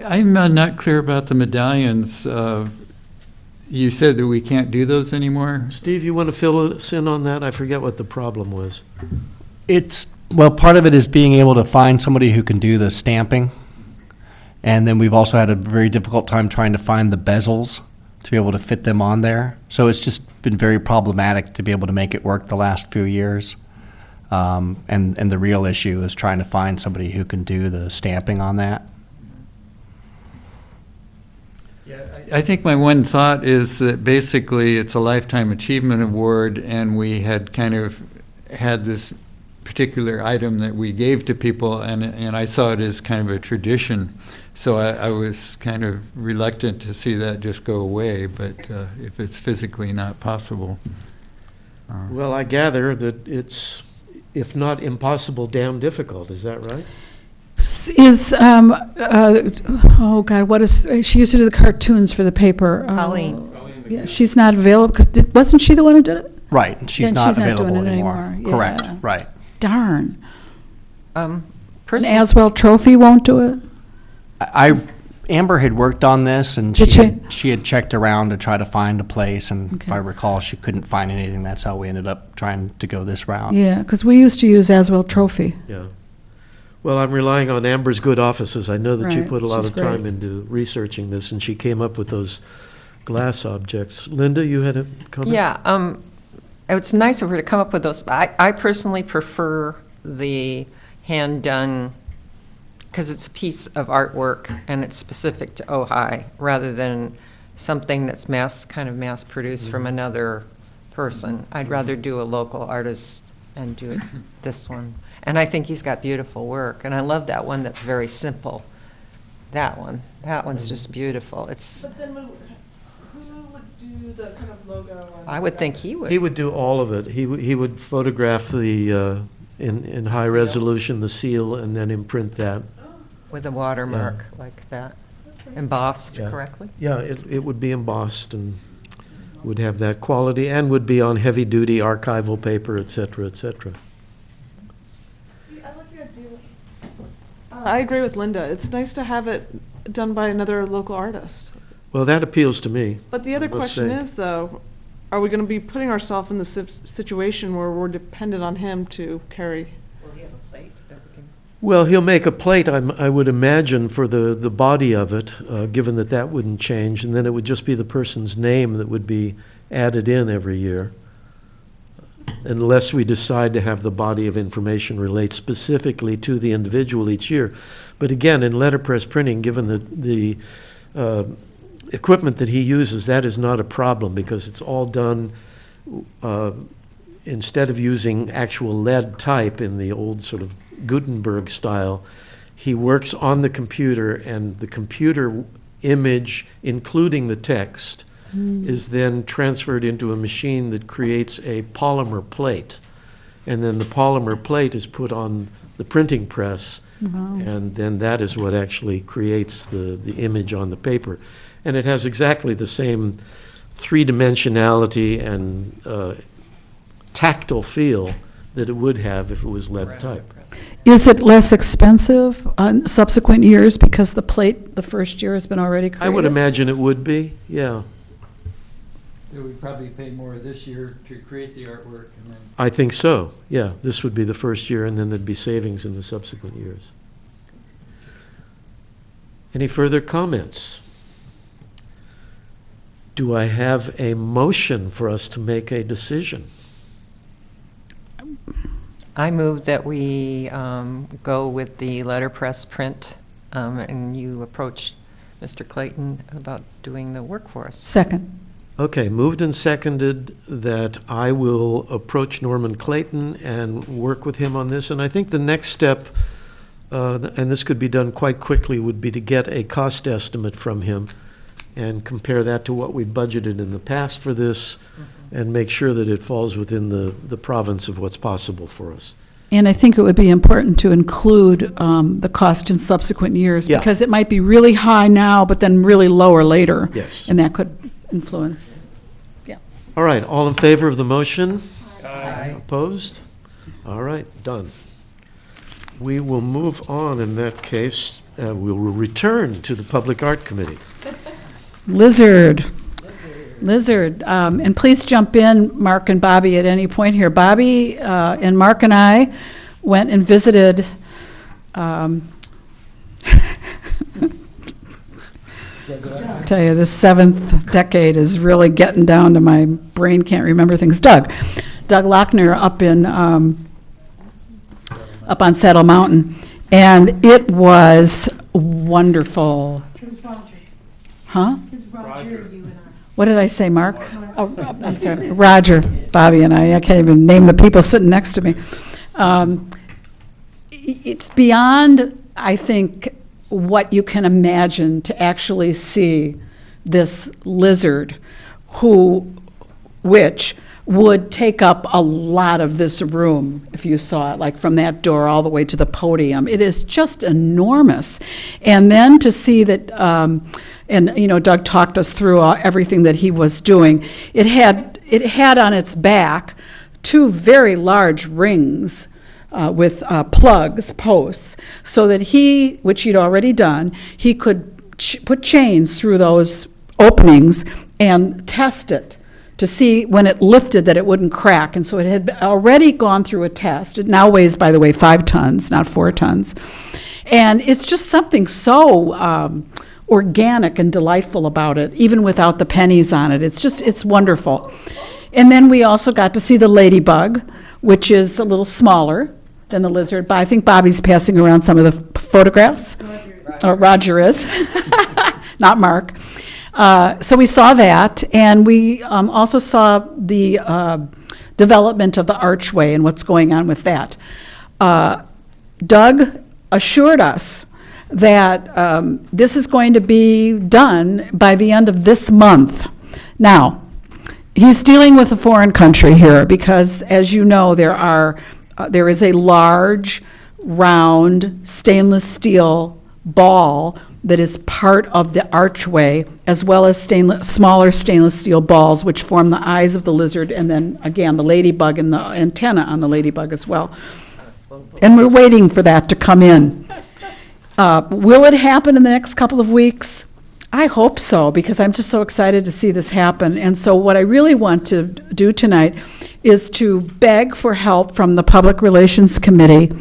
I'm not clear about the medallions. You said that we can't do those anymore? Steve, you want to fill us in on that? I forget what the problem was. Well, part of it is being able to find somebody who can do the stamping. And then we've also had a very difficult time trying to find the bezels. to be able to fit them on there. So it's just been very problematic to be able to make it work the last few years. And the real issue is trying to find somebody who can do the stamping on that. I think my one thought is that basically it's a Lifetime Achievement Award, and we had kind of had this particular item that we gave to people, and I saw it as kind of a tradition. So I was kind of reluctant to see that just go away, but if it's physically not possible. Well, I gather that it's, if not impossible, damn difficult. Is that right? Is, oh God, what is, she used to do the cartoons for the paper. Colleen. Yeah, she's not available, because, wasn't she the one who did it? Right, she's Then not she's not available doing it anymore. anymore, Correct, yeah. right. Darn. An Personally, Aswell Trophy won't do it? Amber had worked on this, and Did she had checked around to try to find a place, and if Okay. I recall, she couldn't find anything. That's how we ended up trying to go this route. Yeah, because we used to use Aswell Trophy. Yeah. Well, I'm relying on Amber's good offices. I know that she Right, put a lot she's of time great. into researching this, and she came up with those glass objects. Linda, you had a comment? yeah, it's nice of her to come up with those. I personally prefer the hand-done, because it's a piece of artwork and it's specific to Ojai, rather than something that's kind of mass-produced from another person. I'd rather do a local artist and do this one. And I think he's got beautiful work, and I love that one that's very simple. That one's just beautiful. It's, But then who would do the kind of logo? I would think he would. He would do all of it. He would photograph the, in high resolution, the seal, and then imprint that. With a watermark like that, embossed Yeah. correctly. Yeah, it would be embossed and would have that quality, and would be on heavy-duty archival paper, et cetera, et cetera. I like the idea. I agree with Linda. It's nice to have it done by another local artist. Well, that appeals to me. But the other I must question say. is, though, are we going to be putting ourselves in the situation where we're dependent on him to carry? Will he have a plate that we can? Well, he'll make a plate, I would imagine, for the body of it, given that that wouldn't change, and then it would just be the person's name that would be added in every year, unless we decide to have the body of information relate specifically to the individual each year. But again, in letterpress printing, given the equipment that he uses, that is not a problem, because it's all done, instead of using actual lead type in the old sort of Gutenberg style, he works on the computer, and the computer image, including the text, is then transferred into a machine that creates a polymer plate. And then the polymer plate is put on the printing press, and then that is what actually creates the image on the paper. And it has exactly the same three-dimensionality and tactile feel that it would have if it was lead type. Is it less expensive on subsequent years because the plate, the first year, has been already created? I would imagine it would be, yeah. So we'd probably pay more this year to create the artwork, and then I think so, yeah. This would be the first year, and then there'd be savings in the subsequent years. Any further comments? Do I have a motion for us to make a decision? I move that we go with the letterpress print, and you approach Mr. Clayton about doing the work for us. Second. Okay, moved and seconded that I will approach Norman Clayton and work with him on this. And I think the next step, and this could be done quite quickly, would be to get a cost estimate from him and compare that to what we budgeted in the past for this, and make sure that it falls within the province of what's possible for us. And I think it would be important to include the cost in subsequent years, Yeah. because it might be really high now, but then really lower later. Yes. And that could influence. All right, all in favor of the motion? Aye. Opposed? All right, done. We will move on in that case. We will return to the Public Art Committee. Lizard. And please jump in, Mark and Bobby, at any point here. Bobby and Mark and I went and visited tell you, this seventh decade is really getting down to my brain can't remember things. Doug Lochner up on Saddle Mountain, and it was wonderful. It was Roger. Huh? It was Roger, you and I. What did I say, Mark? Oh, I'm sorry, Roger, Bobby and I can't even name the people sitting next to me. It's beyond, I think, what you can imagine to actually see this lizard which would take up a lot of this room if you saw it, like from that door all the way to the podium. It is just enormous. And then to see that, and you know, Doug talked us through everything that he was doing. It had on its back 2 very large rings with posts, so that which he'd already done, he could put chains through those openings and test it to see when it lifted that it wouldn't crack. And so it had already gone through a test. It now weighs, by the way, 5 tons, not 4 tons. And it's just something so organic and delightful about it, even without the pennies on it. It's wonderful. And then we also got to see the ladybug, which is a little smaller than the lizard. But I think Bobby's passing around some of the photographs. Roger is, not Mark. So we saw that, and we also saw the development of the archway and what's going on with that. Doug assured us that this is going to be done by the end of this month. Now, he's dealing with a foreign country here because, as you know, there is a large, round, stainless steel ball that is part of the archway, as well as smaller stainless steel balls which form the eyes of the lizard, and then, again, the ladybug and the antenna on the ladybug as well. And we're waiting for that to come in. Will it happen in the next couple of weeks? I hope so, because I'm just so excited to see this happen. And so what I really want to do tonight is to beg for help from the Public Relations Committee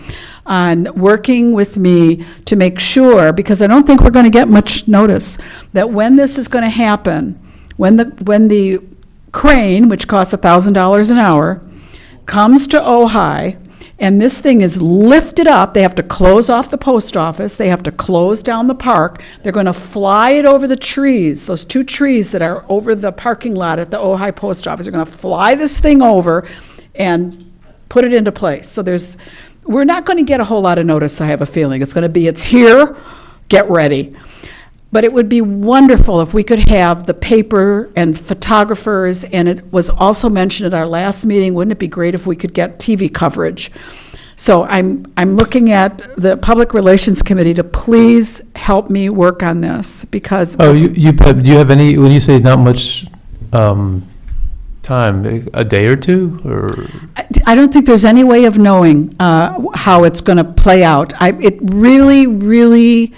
on working with me to make sure, because I don't think we're going to get much notice, that when this is going to happen, when the crane, which costs $1,000 an hour, comes to Ojai, and this thing is lifted up, they have to close off the post office, they have to close down the park, they're going to fly it over the trees, those 2 trees that are over the parking lot at the Ojai post office, they're going to fly this thing over and put it into place. So we're not going to get a whole lot of notice, I have a feeling. It's here, get ready. But it would be wonderful if we could have the paper and photographers, and it was also mentioned at our last meeting, wouldn't it be great if we could get TV coverage? So I'm looking at the Public Relations Committee to please help me work on this, because... Oh, do you have any, when you say not much time, a day or 2, or? I don't think there's any way of knowing how it's going to play out. It really, really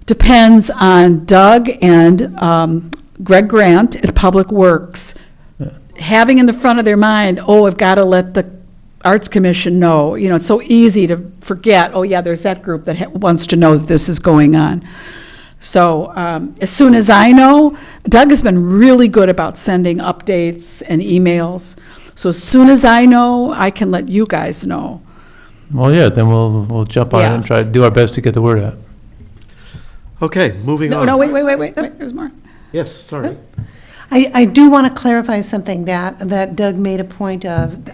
depends on Doug and Greg Grant at Public Works having in the front of their mind, I've got to let the Arts Commission know. You know, it's so easy to forget, there's that group that wants to know that this is going on. So as soon as I know, Doug has been really good about sending updates and emails. So as soon as I know, I can let you guys know. Well, yeah, then we'll jump on it and try to do our best to get the word out. Okay, moving on. No, wait, there's more. Yes, sorry. I do want to clarify something that Doug made a point of.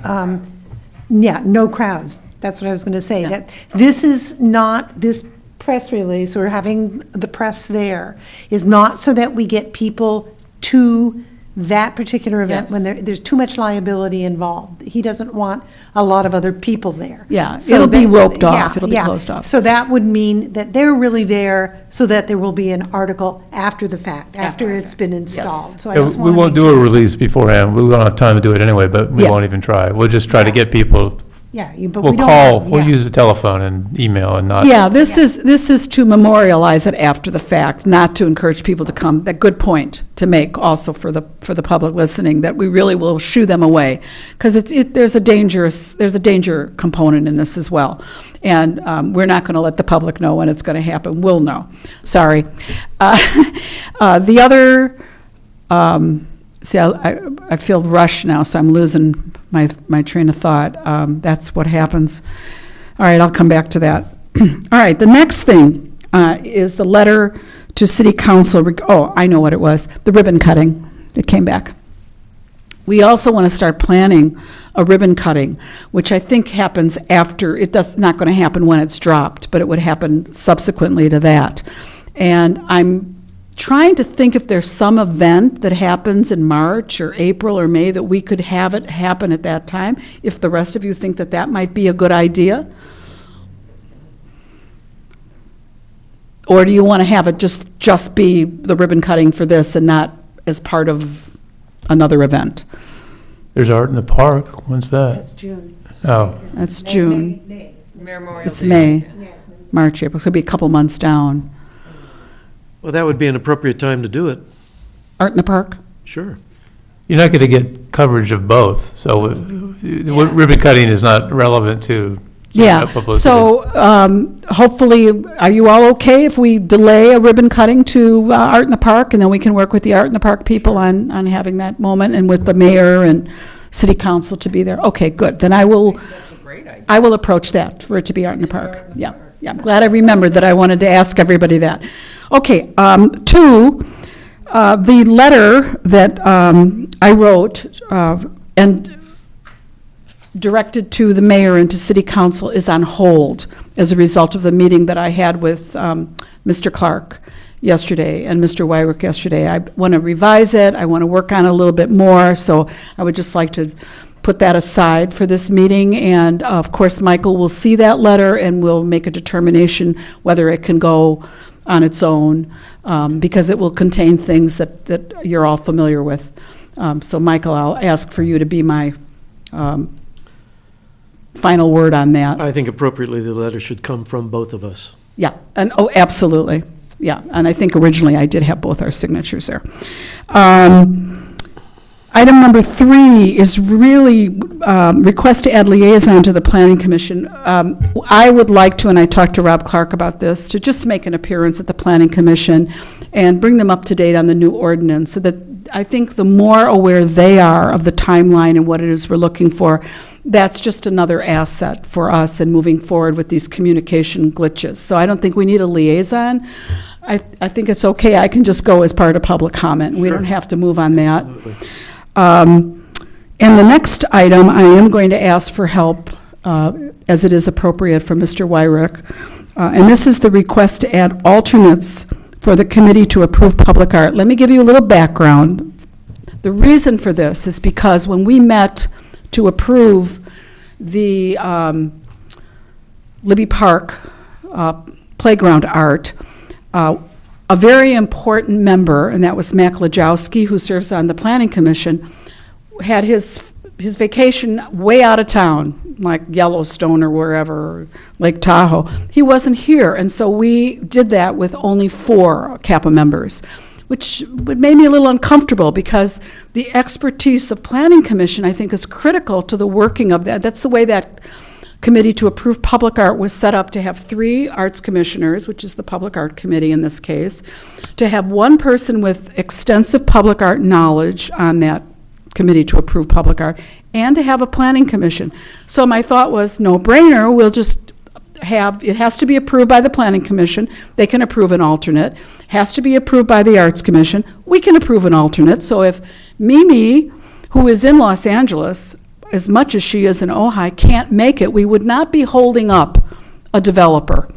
No crowds. That's what I was going to say. Yeah. That this is not, this press release or having the press there is not so that we get people to that particular event when there's too much liability involved. He doesn't want a lot of other people there. Yeah, So it'll be that- roped off, yeah, it'll be yeah. closed off. So that would mean that they're really there so that there will be an article after the fact, after it's been installed. So I just We wanna won't make do a sure. release beforehand, we won't have time to do it anyway, but we Yeah. won't even try. We'll just try to Yeah. get people Yeah, but We'll we don't. call, have- we'll yeah. use the telephone and email and not. Yeah, this is to memorialize it after the fact, not to encourage people to come. That good point to make also for the public listening, that we really will shoo them away. Because there's a danger component in this as well. And we're not going to let the public know when it's going to happen. We'll know. Sorry. The other, see, I feel rushed now, so I'm losing my train of thought. That's what happens. All right, I'll come back to that. All right, the next thing is the letter to City Council. I know what it was, the ribbon cutting. It came back. We also want to start planning a ribbon cutting, which I think happens after, not going to happen when it's dropped, but it would happen subsequently to that. And I'm trying to think if there's some event that happens in March or April or May that we could have it happen at that time, if the rest of you think that that might be a good idea. Or do you want to have it just be the ribbon cutting for this and not as part of another event? There's art in the park. When's that? That's June. Oh, That's June. Memorial It's Day. May, March, April. It's going to be a couple months down. Well, that would be an appropriate time to do it. Art in the Park? Sure. you're not going to get coverage of both, so ribbon cutting is not relevant to Yeah, publicity. so hopefully, are you all okay if we delay a ribbon cutting to Art in the Park, and then we can work with the Art in the Park people on having that moment, and with the mayor and city council to be there? Okay, good, then I will approach that, for it to be Art in the Park. Yeah, I'm glad I remembered that I wanted to ask everybody that. Okay, two, the letter that I wrote and directed to the mayor and to city council is on hold as a result of the meeting that I had with Mr. Clark yesterday and Mr. Wyrick yesterday. I want to revise it. I want to work on it a little bit more. So I would just like to put that aside for this meeting. And of course, Michael will see that letter and will make a determination whether it can go on its own, because it will contain things that you're all familiar with. So Michael, I'll ask for you to be my final word on that. I think appropriately, the letter should come from both of us. Yeah, and, oh, absolutely, yeah, and I think originally I did have both our signatures there. Item number 3 is really request to add liaison to the Planning Commission. I would like to, and I talked to Rob Clark about this, to just make an appearance at the Planning Commission and bring them up to date on the new ordinance, so that I think the more aware they are of the timeline and what it is we're looking for, that's just another asset for us in moving forward with these communication glitches. So I don't think we need a liaison. I think it's okay, I can just go as part of public comment. We don't have to move on that. Absolutely. And the next item, I am going to ask for help, as it is appropriate, from Mr. Wyrick. And this is the request to add alternates for the committee to approve public art. Let me give you a little background. The reason for this is because when we met to approve the Libby Park playground art, a very important member, and that was Mac Lajowski, who serves on the Planning Commission, had his vacation way out of town, like Yellowstone or wherever, Lake Tahoe. He wasn't here, and so we did that with only 4 CAPA members, which made me a little uncomfortable, because the expertise of Planning Commission, I think, is critical to the working of that. That's the way that committee to approve public art was set up, to have 3 arts commissioners, which is the Public Art Committee in this case, to have 1 person with extensive public art knowledge on that committee to approve public art, and to have a planning commission. So my thought was, no brainer, we'll just have, it has to be approved by the Planning Commission, they can approve an alternate, has to be approved by the Arts Commission, we can approve an alternate. So if Mimi, who is in Los Angeles, as much as she is in Ojai, can't make it, we would not be holding up a developer.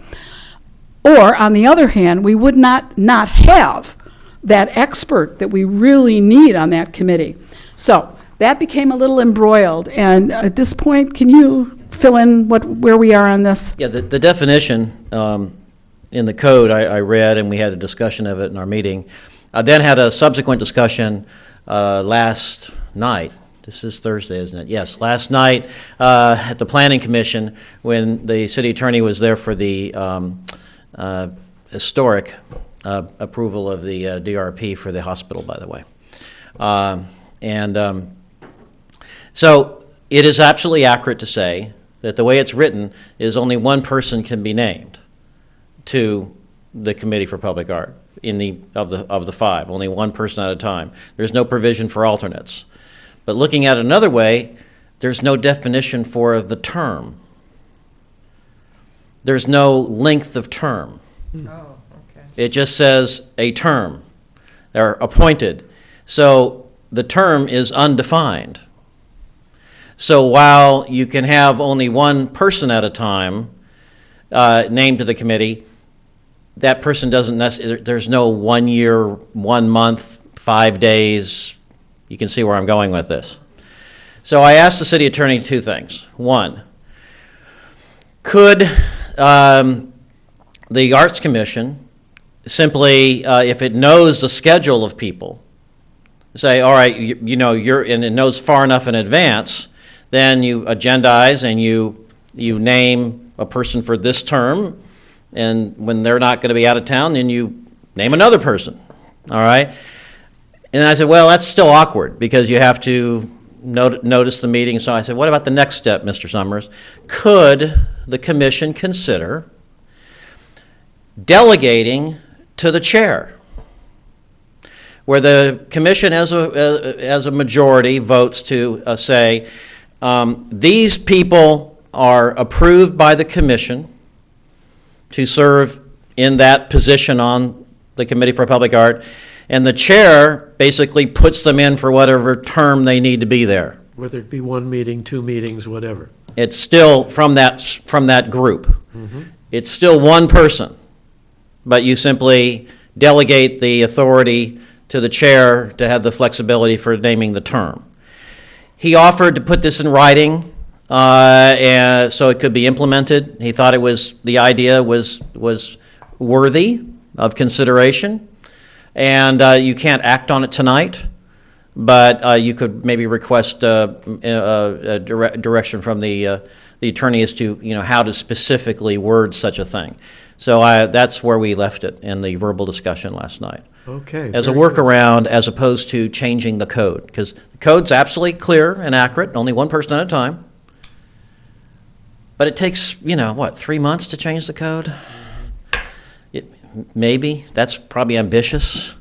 Or, on the other hand, we would not have that expert that we really need on that committee. So that became a little embroiled, and at this point, can you fill in where we are on this? Yeah, the definition in the code I read, and we had a discussion of it in our meeting. I then had a subsequent discussion last night, This is Thursday, isn't it? Yes, last night at the Planning Commission, when the city attorney was there for the historic approval of the DRP for the hospital, by the way. So it is absolutely accurate to say that the way it's written is only one person can be named to the Committee for Public Art of the five, only one person at a time. There's no provision for alternates. But looking at it another way, there's no definition for the term. There's no length of term. Oh, okay. It just says a term. They're appointed. So the term is undefined. So while you can have only one person at a time named to the committee, that person doesn't necessarily, there's no 1 year, 1 month, 5 days. You can see where I'm going with this. So I asked the city attorney two things. One, could the Arts Commission simply, if it knows the schedule of people, say, all right, you're, and it knows far enough in advance, then you agendize and you name a person for this term, and when they're not going to be out of town, then you name another person, all right? And I said, well, that's still awkward because you have to notice the meeting. So I said, what about the next step, Mr. Summers? Could the commission consider delegating to the chair, where the commission as a majority votes to say, these people are approved by the commission to serve in that position on the Committee for Public Art, and the chair basically puts them in for whatever term they need to be there. Whether it be 1 meeting, 2 meetings, whatever. It's still from that group. Mm-hmm. It's still one person, but you simply delegate the authority to the chair to have the flexibility for naming the term. He offered to put this in writing, and so it could be implemented. He thought the idea was worthy of consideration, and you can't act on it tonight, but you could maybe request a direction from the attorney as to how to specifically word such a thing. So that's where we left it in the verbal discussion last night. Okay. As a very good. workaround, as opposed to changing the code, because the code's absolutely clear and accurate, only one person at a time. But it takes, 3 months to change the code? Maybe. That's probably ambitious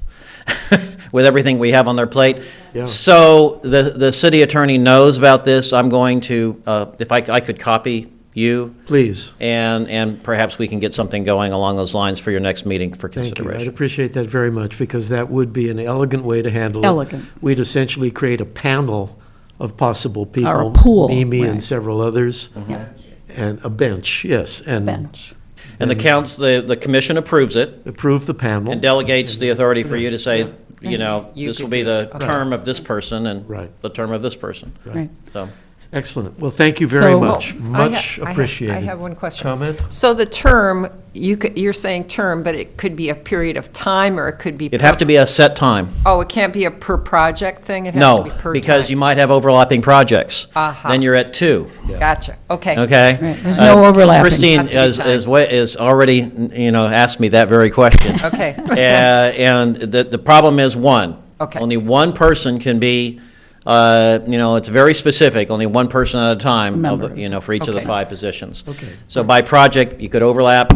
with everything we have on their plate. Yeah. So the city attorney knows about this. I'm going to, if I could copy you. Please. And perhaps we can get something going along those lines for your next meeting for Thank you. consideration. I'd appreciate that very much, because that would be an elegant way to handle it. Elegant. We'd essentially create a panel of possible people. Or a pool, Mimi and right. several others. Yeah. And a bench, yes. And Bench. And the commission approves it approve the panel. and delegates the authority for you to say, You this will could be do the it. Okay. term of this person and Right. the term of this person. Right. So, Excellent. Well, thank you very So- much. Oh, Much I appreciated. have one question. Comment? So the term, you're saying term, but it could be a period of time, or it could be. it'd have to be a set time. Oh, it can't be a per project thing? It has to be No, per because time. you might have overlapping projects. Uh-huh. Then you're at 2, Gotcha, okay. okay? Right. There's no overlapping. Christine Has to be time. is already, asked me that very question. Okay. And the problem is one. Okay. Only one person can be, it's very specific, only one person at a time, Member. for each of the Okay. 5 positions. Okay. So by project, you could overlap,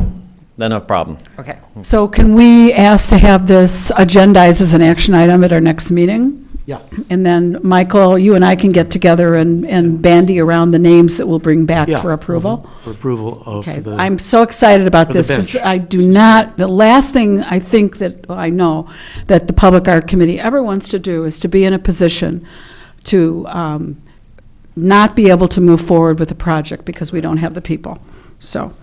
then no problem. Okay. So can we ask to have this agendized as an action item at our next meeting? Yeah. And then, Michael, you and I can get together and bandy around the names that we'll bring back Yeah. for approval? For approval of Okay, the. I'm so excited about for the this, because bench. I do not, the last thing I think that, well, I know, that the Public Art Committee ever wants to do is to be in a position to not be able to move forward with a project because we don't have the people. So,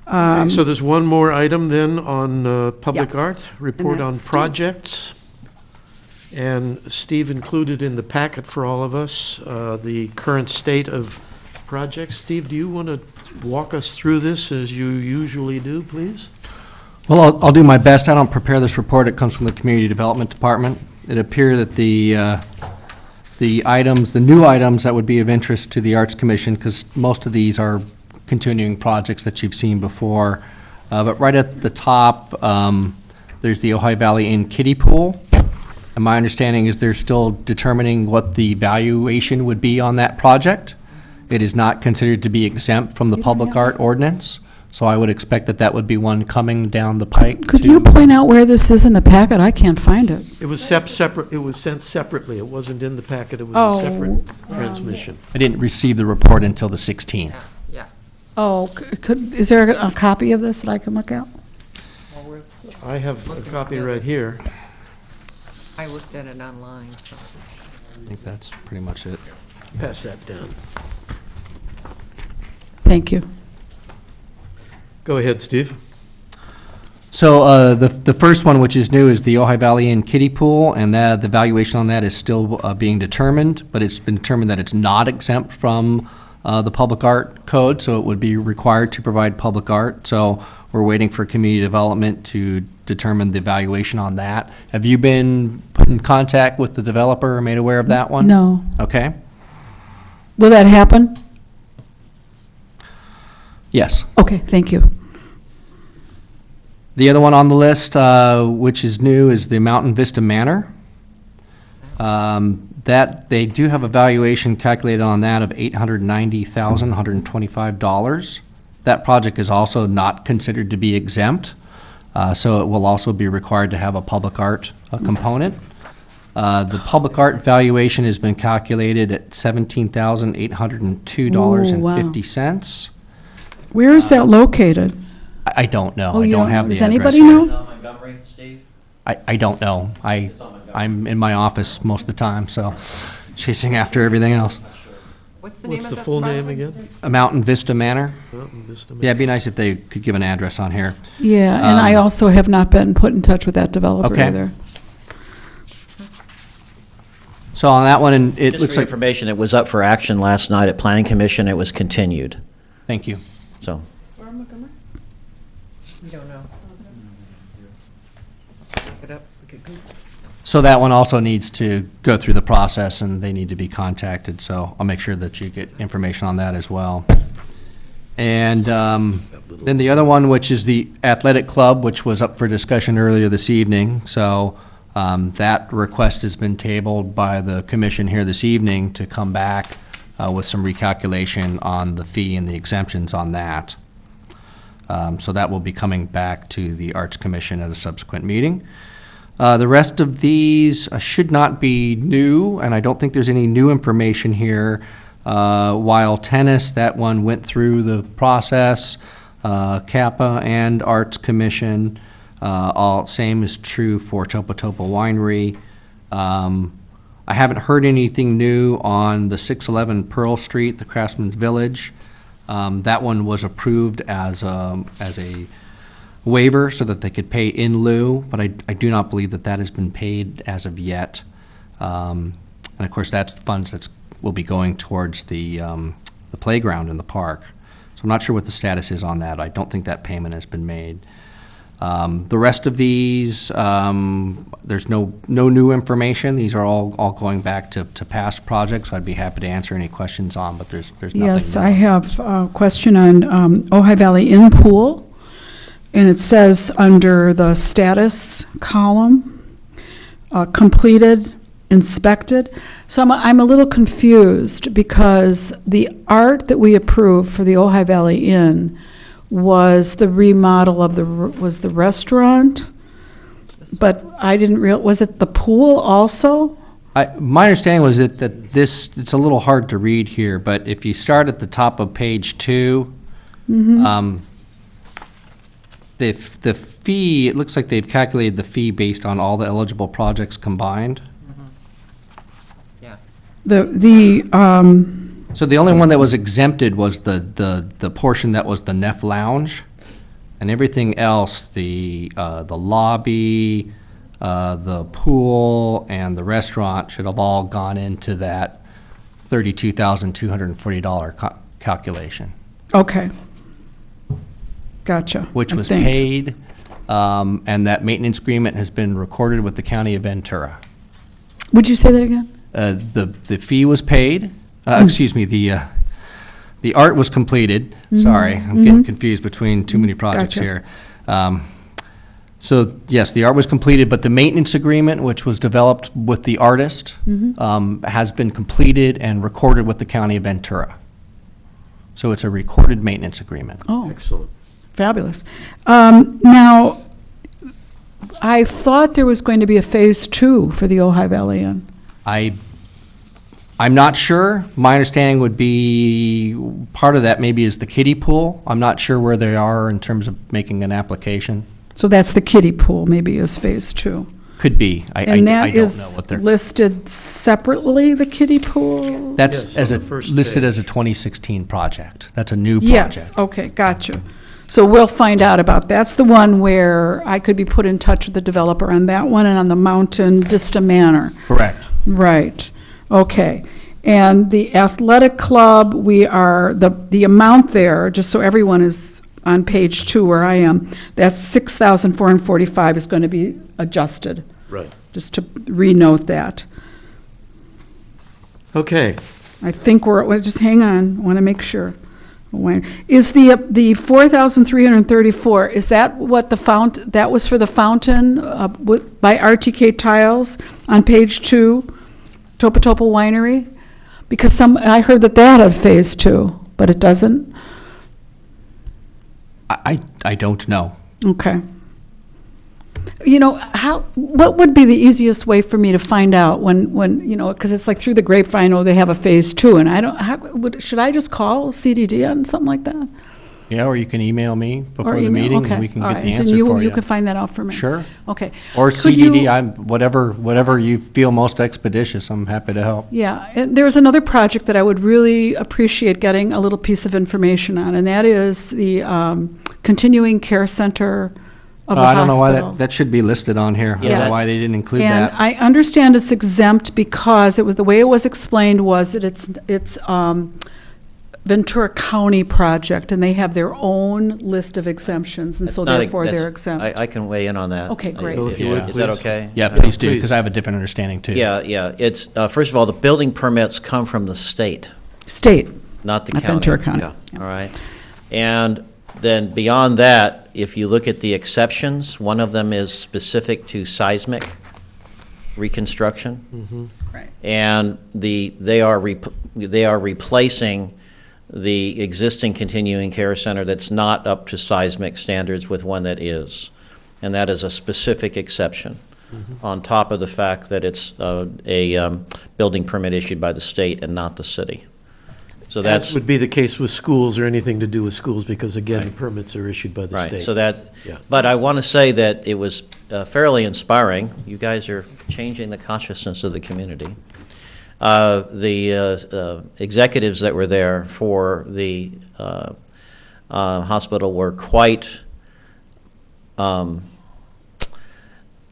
Okay, so there's one more item then on public Yeah. art, report on that's Steve. projects. And Steve included in the packet for all of us the current state of projects. Steve, do you want to walk us through this as you usually do, please? Well, I'll do my best. I don't prepare this report. It comes from the Community Development Department. It appears that the the items, the new items that would be of interest to the Arts Commission, because most of these are continuing projects that you've seen before. But right at the top, there's the Ojai Valley Inn kiddie pool. And my understanding is they're still determining what the valuation would be on that project. It is not considered to be exempt from the public art ordinance, so I would expect that that would be one coming down the pike. Could you point out where this is in the packet? I can't find it. It was separate, it was sent separately. It wasn't in the packet, it was Oh, a separate transmission. I didn't receive the report until the 16th. Yeah. Oh, is there a copy of this that I can look at? Well, I have a copy right here. I looked at it online, so. I think that's pretty much it. Pass that down. Thank you. Go ahead, Steve. So the first one, which is new, is the Ojai Valley Inn kiddie pool, and the valuation on that is still being determined, but it's been determined that it's not exempt from the public art code, so it would be required to provide public art. So we're waiting for community development to determine the valuation on that. Have you been put in contact with the developer or made aware of that one? No. Okay. Will that happen? Yes. Okay, thank you. The other one on the list, which is new, is the Mountain Vista Manor. That, they do have a valuation calculated on that of $890,125. That project is also not considered to be exempt, so it will also be required to have a public art component. The public art valuation has been calculated at $17,802.50. Where is that located? I don't know. Oh, I you don't don't have know? the Does address. anybody know? Montgomery, Steve? I don't know. I'm in my office most of the time, so chasing after everything else. What's the name of What's the the full name project? again? A Mountain Vista Manor? Mountain Vista. Yeah, it'd be nice if they could give an address on here. Yeah, and I also have not been put in touch with that developer Okay. either. So on that one, and it Just looks for like, information, it was up for action last night at Planning Commission. It was continued, thank you. so. You don't know. Look it up. We could Google. So that one also needs to go through the process, and they need to be contacted, so I'll make sure that you get information on that as well. And then the other one, which is the athletic club, which was up for discussion earlier this evening. So that request has been tabled by the commission here this evening to come back with some recalculation on the fee and the exemptions on that. So that will be coming back to the Arts Commission at a subsequent meeting. The rest of these should not be new, and I don't think there's any new information here. While tennis, that one went through the process, Kappa and Arts Commission. Same is true for Topo Topo Winery. I haven't heard anything new on the 611 Pearl Street, the Craftsman's Village. That one was approved as a waiver so that they could pay in lieu, but I do not believe that that has been paid as of yet. And of course, that's the funds that will be going towards the playground in the park. So I'm not sure what the status is on that. I don't think that payment has been made. The rest of these, there's no new information. These are all going back to past projects. I'd be happy to answer any questions on, but there's nothing. Yes, new. I have a question on Ojai Valley Inn Pool, and it says under the status column, completed, inspected. So I'm a little confused because the art that we approved for the Ojai Valley Inn was the remodel of the restaurant, but I didn't was it the pool also? My understanding was that this, it's a little hard to read here, but if you start at the top of page 2, the fee, it looks like they've calculated the fee based on all the eligible projects combined. Yeah. So the only one that was exempted was the portion that was the Neff Lounge, and everything else, the lobby, the pool, and the restaurant should have all gone into that $32,240 calculation. Okay. Gotcha. Which I was think. paid, and that maintenance agreement has been recorded with the county of Ventura. Would you say that again? The fee was paid, excuse me, the art was completed. Sorry, I'm getting confused between too many projects Gotcha. here. So, yes, the art was completed, but the maintenance agreement, which was developed with the artist, has been completed and recorded with the County of Ventura. So it's a recorded maintenance agreement. Oh, Excellent. fabulous. Now, I thought there was going to be a Phase 2 for the Ojai Valley Inn. I'm not sure. My understanding would be part of that maybe is the kiddie pool. I'm not sure where they are in terms of making an application. So that's the kiddie pool, maybe is Phase 2. Could be. I And don't that know is what they're. listed separately, the kiddie pool? That's Yes, as on a, the first listed page. as a 2016 project. That's a new Yes, project. okay, gotcha. So we'll find out about, that's the one where I could be put in touch with the developer on that one and on the Mountain Vista Manor. Correct. Right, okay. And the athletic club, we are, the amount there, just so everyone is on page 2 where I am, that's 6,445 is going to be adjusted, Right. just to re-note that. Okay. I think well, just hang on, I want to make sure. Is the 4,334, is that what that was for the fountain by RTK Tiles on page 2, Topa Topa Winery? Because I heard that had Phase 2, but it doesn't? I don't know. Okay. You know, what would be the easiest way for me to find out when you know, because it's like through the grapevine, oh, they have a Phase 2, and I don't, should I just call CDD on something like that? Yeah, or you can email me Or before the email? meeting Okay, and we can all get right. the So answer for You you. can find that out for me? Sure. Okay. Or Could you- CDD, whatever you feel most expeditious, I'm happy to help. Yeah, and there's another project that I would really appreciate getting a little piece of information on, and that is the continuing care center of the I hospital. don't know why that should be listed on here. I don't Yeah. know why they didn't include And that. I understand it's exempt because the way it was explained was that it's Ventura County project, and they have their own list of exemptions, and so That's not a- therefore they're that's- exempt. I can weigh in on that. Okay, great. If you would, Is that please. okay? Yeah, Yeah, please do, please. because I have a different understanding too. Yeah. It's, first of all, the building permits come from the state, State, not the not county. Ventura County. Yeah. All right? And then beyond that, if you look at the exceptions, one of them is specific to seismic reconstruction. Right. And they are replacing the existing continuing care center that's not up to seismic standards with one that is. And that is a specific exception, on top of the fact that it's a building permit issued by the state and not the city. So That that's, would be the case with schools or anything to do with schools, because again, the permits are issued by the right, state. so that, Yeah. but I want to say that it was fairly inspiring. You guys are changing the consciousness of the community. The executives that were there for the hospital were quite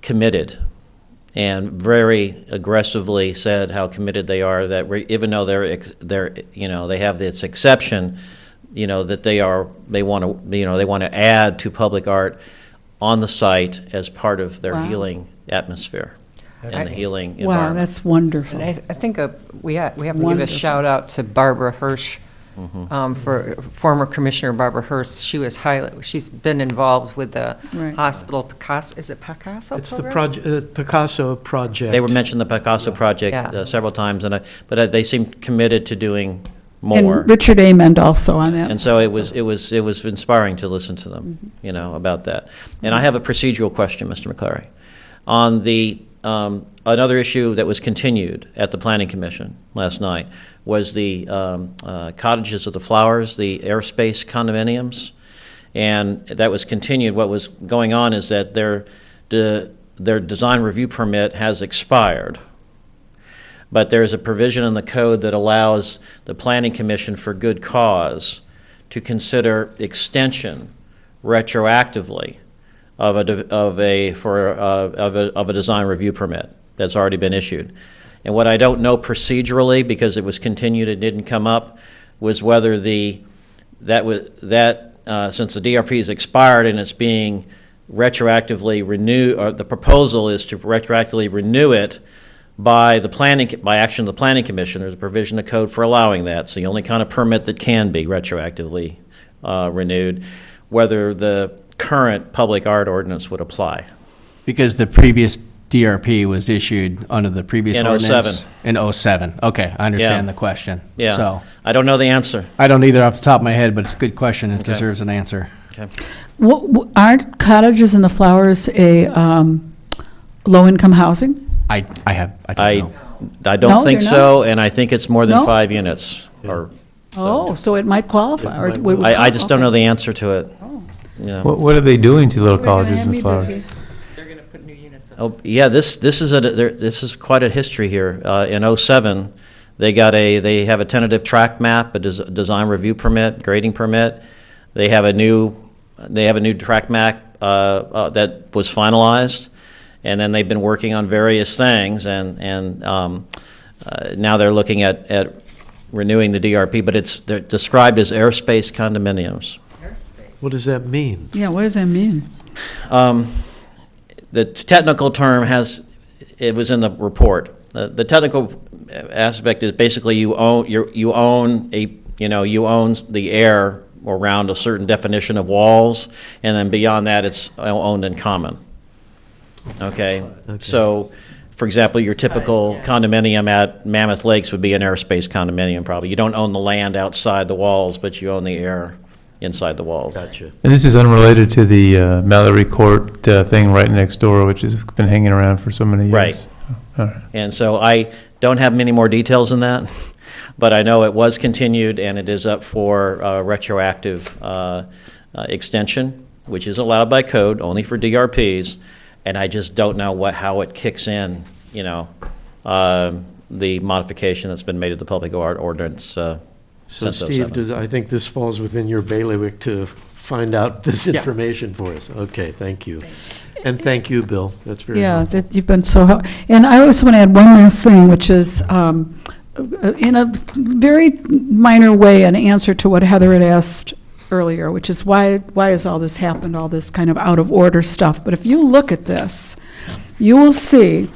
committed and very aggressively said how committed they are, that even though they have this exception, that they want to add to public art on the site as part of their Wow. healing atmosphere and the healing Wow, environment. that's wonderful. And I think we have to give a Wonderful. shout out to Barbara Hirsch, for former Commissioner Barbara Hirsch. She's been involved with the Right. hospital Picasso, is it Picasso It's the program? Picasso project. They were mentioned the Picasso project Yeah. several times, but they seemed committed to doing more. And Richard Amend also on that. And so it was inspiring to listen to them, about that. And I have a procedural question, Mr. McClary. On the, another issue that was continued at the Planning Commission last night was the Cottages of the Flowers, the airspace condominiums. And that was continued. What was going on is that their design review permit has expired. But there's a provision in the code that allows the Planning Commission, for good cause, to consider extension retroactively of a design review permit that's already been issued. And what I don't know procedurally, because it was continued and didn't come up, was whether since the DRP is expired and it's being retroactively renewed, or the proposal is to retroactively renew it, by action of the planning commission. There's a provision of code for allowing that, so the only kind of permit that can be retroactively renewed, whether the current public art ordinance would apply. Because the previous DRP was issued under the previous In ordinance? 07. In 07. Okay, I understand Yeah. the question. Yeah, So, I don't know the answer. I don't either off the top of my head, but it's a good question. It Okay. deserves an answer. Okay. Aren't cottages and the flowers a low-income housing? I don't know. I don't No, think they're so, and I think it's more than No? 5 units, or, Oh, so it might qualify, or it would I just don't know the answer to it. Oh. Yeah. What are they doing to little We're gonna colleges have and me flowers? busy. They're going to put new units up. Oh, yeah, this is quite a history here. In '07, they have a tentative track map, a design review permit, grading permit. They have a new track map that was finalized, and then they've been working on various things, and now they're looking at renewing the DRP, but they're described as airspace condominiums. What does that mean? Yeah, what does that mean? The technical term it was in the report. The technical aspect is basically you own the air around a certain definition of walls, and then beyond that, it's owned in common. Okay? So, for example, your typical condominium at Mammoth Lakes would be an airspace condominium, probably. You don't own the land outside the walls, but you own the air inside the walls. Gotcha. And this is unrelated to the Mallory Court thing right next door, which has been hanging around for so many years. Right. All right. And so I don't have many more details than that, but I know it was continued and it is up for retroactive extension, which is allowed by code only for DRPs, and I just don't know how it kicks in, the modification that's been made to the public art ordinance So since Steve, 07. I think this falls within your bailiwick to find out this Yeah. information for us. Okay, thank you. And thank you, Bill. That's very Yeah, helpful. that you've been so helpful. And I also want to add one last thing, which is, in a very minor way, an answer to what Heather had asked earlier, which is why has all this happened, all this kind of out of order stuff. But if you look at this, you will see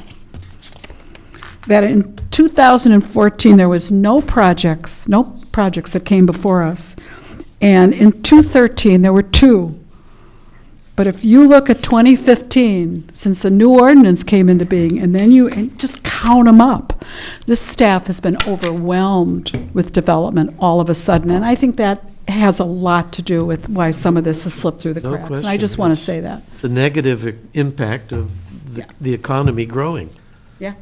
that in 2014, there was no projects that came before us. And in 2013, there were 2. But if you look at 2015, since the new ordinance came into being, and then and just count them up, this staff has been overwhelmed with development all of a sudden. And I think that has a lot to do with why some of this has slipped through the No cracks. And I question. just want to It's say that. The negative impact of Yeah. the economy growing Yeah.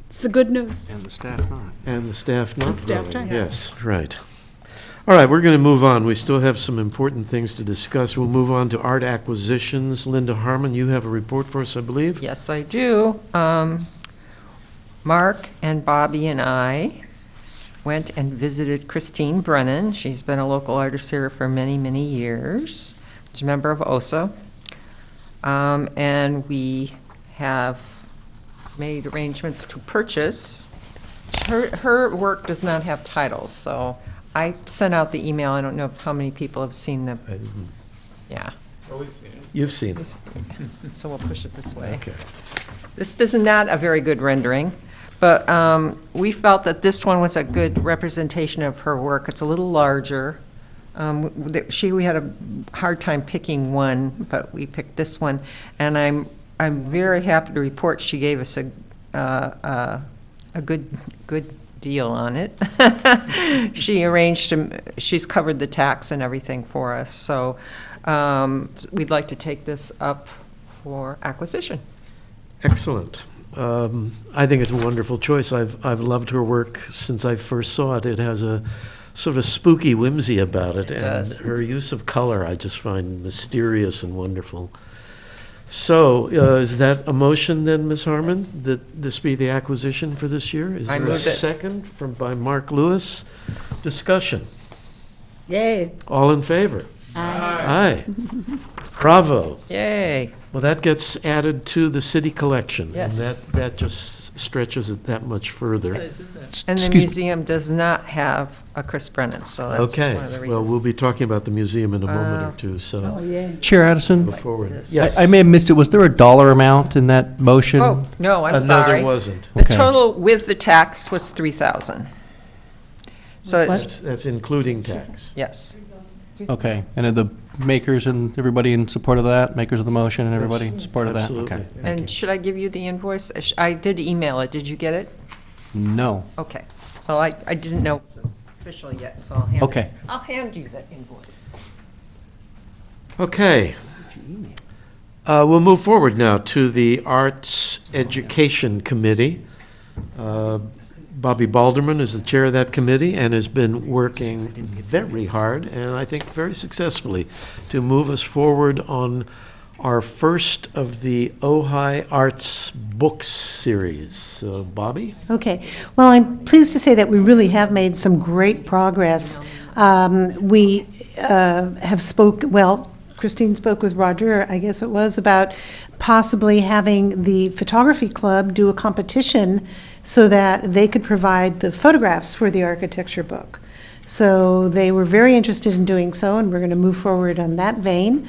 It's the good news. And the staff not. and the staff not And staff growing. time. Yes, right. All right, we're going to move on. We still have some important things to discuss. We'll move on to art acquisitions. Linda Harmon, you have a report for us, I believe? Yes, I do. Mark and Bobby and I went and visited Christine Brennan. She's been a local artist here for many, many years. She's a member of OSA. And we have made arrangements to purchase. Her work does not have titles, so I sent out the email. I don't know how many people have seen them. I didn't- Yeah, You've seen it. so we'll push it this way. Okay. This is not a very good rendering, but we felt that this one was a good representation of her work. It's a little larger. We had a hard time picking one, but we picked this one, and I'm very happy to report she gave us a good deal on it. She's covered the tax and everything for us, so we'd like to take this up for acquisition. Excellent. I think it's a wonderful choice. I've loved her work since I first saw it. It has a sort of a spooky whimsy about it. It does. And her use of color I just find mysterious and wonderful. So is that a motion then, Ms. Harmon, Yes. that this be the acquisition for this year? Is I there a moved it. second by Mark Lewis? Discussion. Yay. All in favor? Aye. Bravo. Yay. Well, that gets added to the city collection. Yes. And that just stretches it that much further. And the Excuse- museum does not have a Chris Brennan, so that's Okay, one of the well, reasons. we'll be talking about the museum in a moment or two, so Chair Addison, go forward. this. Yes. I may have missed it. Was there a dollar amount in that motion? Oh, no, I'm No, sorry. there wasn't. The Okay. total with the tax was 3,000. So it's, That's including tax. yes. Okay, and are the makers and everybody in support of that? Makers of the motion and everybody in support of that? Absolutely. Okay. And should I give you the invoice? I did email it. Did you get it? No. Okay. Well, I didn't know it was official yet, so I'll hand it. Okay. I'll hand you the invoice. Okay. We'll move forward now to the Arts Education Committee. Bobby Balderman is the chair of that committee and has been working very hard, and I think very successfully, to move us forward on our first of the Ojai Arts Books series. So, Bobby? Okay. Well, I'm pleased to say that we really have made some great progress. We Christine spoke with Roger, I guess it was, about possibly having the photography club do a competition so that they could provide the photographs for the architecture book. So they were very interested in doing so, and we're going to move forward on that vein.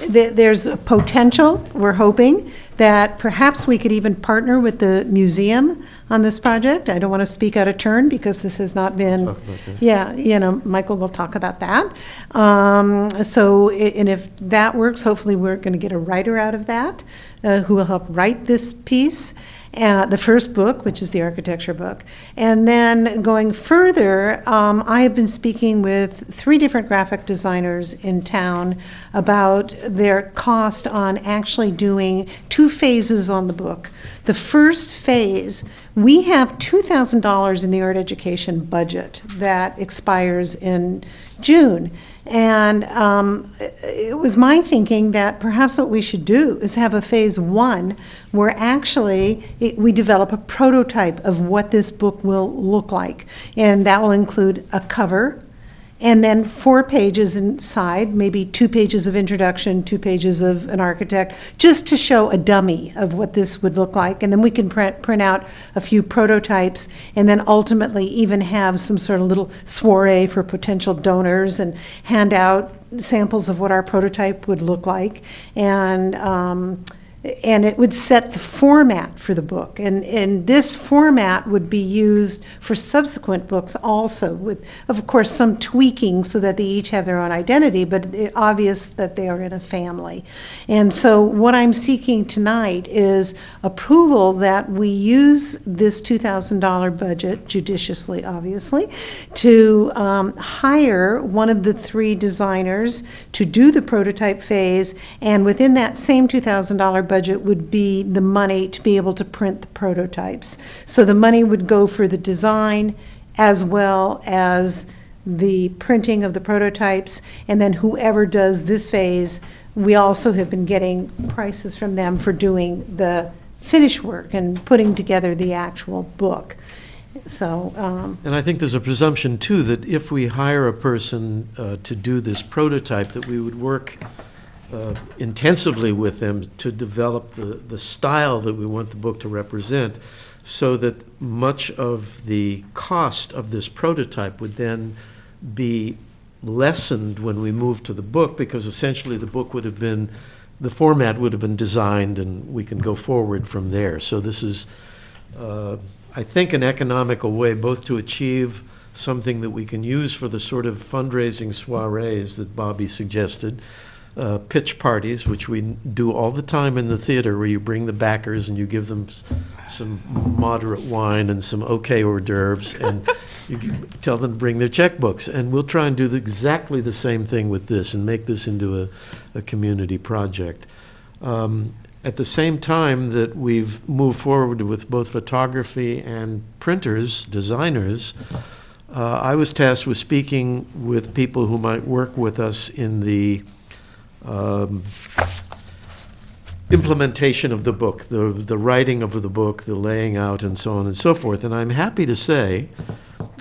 There's a potential, we're hoping, that perhaps we could even partner with the museum on this project. I don't want to speak out of turn because this has not been. Talk about that. Yeah, Michael will talk about that. And if that works, hopefully we're going to get a writer out of that who will help write this piece. The first book, which is the architecture book. And then going further, I have been speaking with 3 different graphic designers in town about their cost on actually doing 2 phases on the book. The first phase, we have $2,000 in the art education budget that expires in June. And it was my thinking that perhaps what we should do is have a phase 1 where actually we develop a prototype of what this book will look like. And that will include a cover, and then 4 pages inside, maybe 2 pages of introduction, 2 pages of an architect, just to show a dummy of what this would look like. And then we can print out a few prototypes, and then ultimately even have some sort of little soiree for potential donors and hand out samples of what our prototype would look like. And it would set the format for the book. And this format would be used for subsequent books also, with, of course, some tweaking so that they each have their own identity, but it's obvious that they are in a family. And so what I'm seeking tonight is approval that we use this $2,000 budget, judiciously, obviously, to hire one of the 3 designers to do the prototype phase, and within that same $2,000 budget would be the money to be able to print the prototypes. So the money would go for the design as well as the printing of the prototypes, and then whoever does this phase, we also have been getting prices from them for doing the finish work and putting together the actual book. So, And I think there's a presumption, too, that if we hire a person to do this prototype, that we would work intensively with them to develop the style that we want the book to represent, so that much of the cost of this prototype would then be lessened when we move to the book, because essentially the book would have been, the format would have been designed, and we can go forward from there. So this is, I think, an economical way both to achieve something that we can use for the sort of fundraising soirees that Bobby suggested, pitch parties, which we do all the time in the theater, where you bring the backers and you give them some moderate wine and some okay hors d'oeuvres, and you tell them to bring their checkbooks. And we'll try and do exactly the same thing with this and make this into a community project. At the same time that we've moved forward with both photography and printers, designers, I was tasked with speaking with people who might work with us in the implementation of the book, the writing of the book, the laying out, and so on and so forth. And I'm happy to say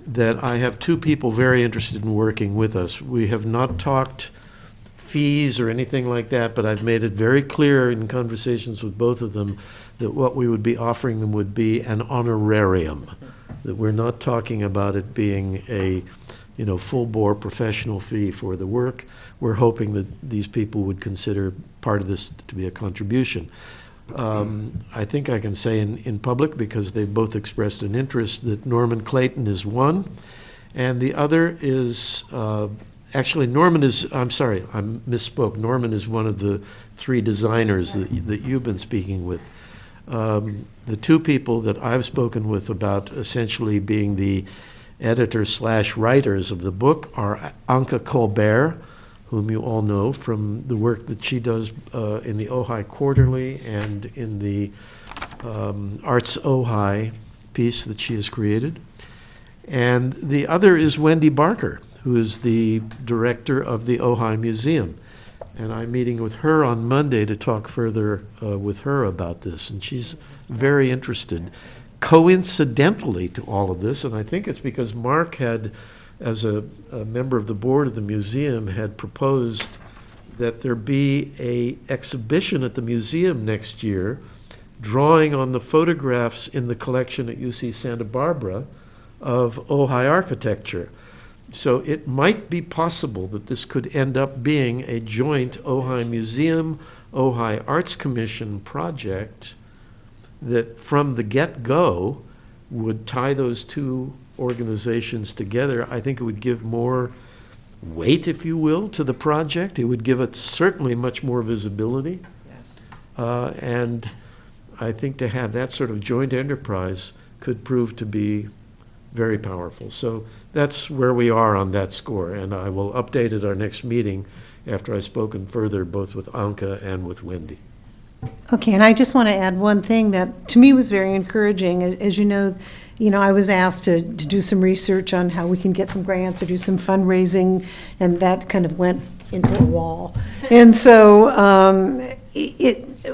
that I have 2 people very interested in working with us. We have not talked fees or anything like that, but I've made it very clear in conversations with both of them that what we would be offering them would be an honorarium, that we're not talking about it being a, full-bore professional fee for the work. We're hoping that these people would consider part of this to be a contribution. I think I can say in public, because they've both expressed an interest, that Norman Clayton is one, and the other is, actually, I'm sorry, I misspoke. Norman is one of the 3 designers that you've been speaking with. The 2 people that I've spoken with about essentially being the editor/writers of the book are Anka Colbert, whom you all know from the work that she does in the Ojai Quarterly and in the Arts Ojai piece that she has created. And the other is Wendy Barker, who is the director of the Ojai Museum. And I'm meeting with her on Monday to talk further with her about this, and she's very interested. Coincidentally to all of this, and I think it's because Mark had, as a member of the board of the museum, had proposed that there be a exhibition at the museum next year drawing on the photographs in the collection at UC Santa Barbara of Ojai architecture. So it might be possible that this could end up being a joint Ojai Museum, Ojai Arts Commission project that from the get-go would tie those 2 organizations together. I think it would give more weight, if you will, to the project. It would give it certainly much more visibility. And I think to have that sort of joint enterprise could prove to be very powerful. So that's where we are on that score, and I will update at our next meeting after I've spoken further both with Anka and with Wendy. Okay, and I just want to add one thing that to me was very encouraging. As you know, I was asked to do some research on how we can get some grants or do some fundraising, and that kind of went into a wall. And so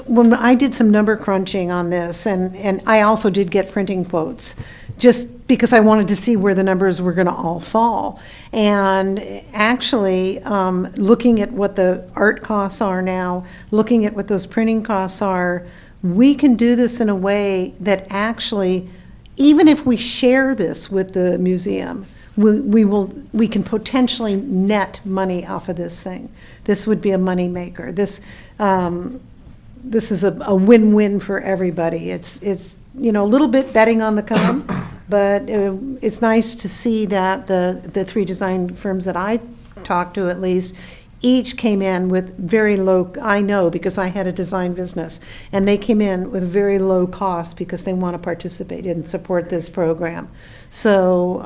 when I did some number crunching on this, and I also did get printing quotes, just because I wanted to see where the numbers were going to all fall. And actually, looking at what the art costs are now, looking at what those printing costs are, we can do this in a way that actually, even if we share this with the museum, we can potentially net money off of this thing. This would be a money maker. This is a win-win for everybody. It's a little bit betting on the come, but it's nice to see that the 3 design firms that I talked to, at least, each came in with very low, I know because I had a design business, and they came in with very low cost because they want to participate and support this program. So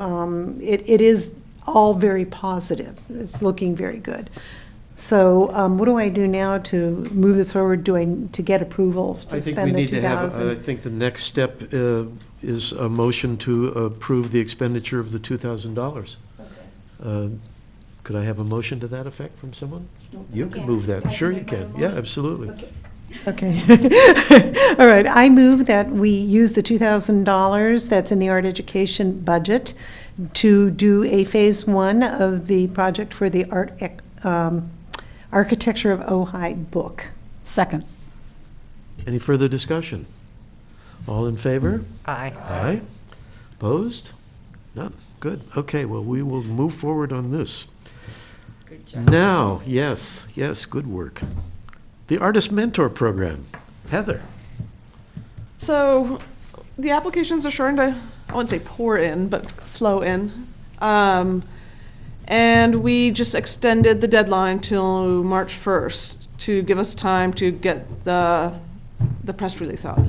it is all very positive. It's looking very good. So what do I do now to move this forward, to get approval to spend the 2,000? I think the next step is a motion to approve the expenditure of the $2,000. Okay. Could I have a motion to that effect from someone? You can move that. Sure you can. Yeah, absolutely. Okay. All right. I move that we use the $2,000 that's in the art education budget to do a phase 1 of the project for the Architecture of Ojai book. Second. Any further discussion? All in favor? Aye. Aye. Opposed? None. Good. Okay, well, we will move forward on this. Good job. Now, yes, good work. The Artist Mentor Program. Heather. So the applications are starting to, I wouldn't say pour in, but flow in. And we just extended the deadline till March 1st to give us time to get the press release out.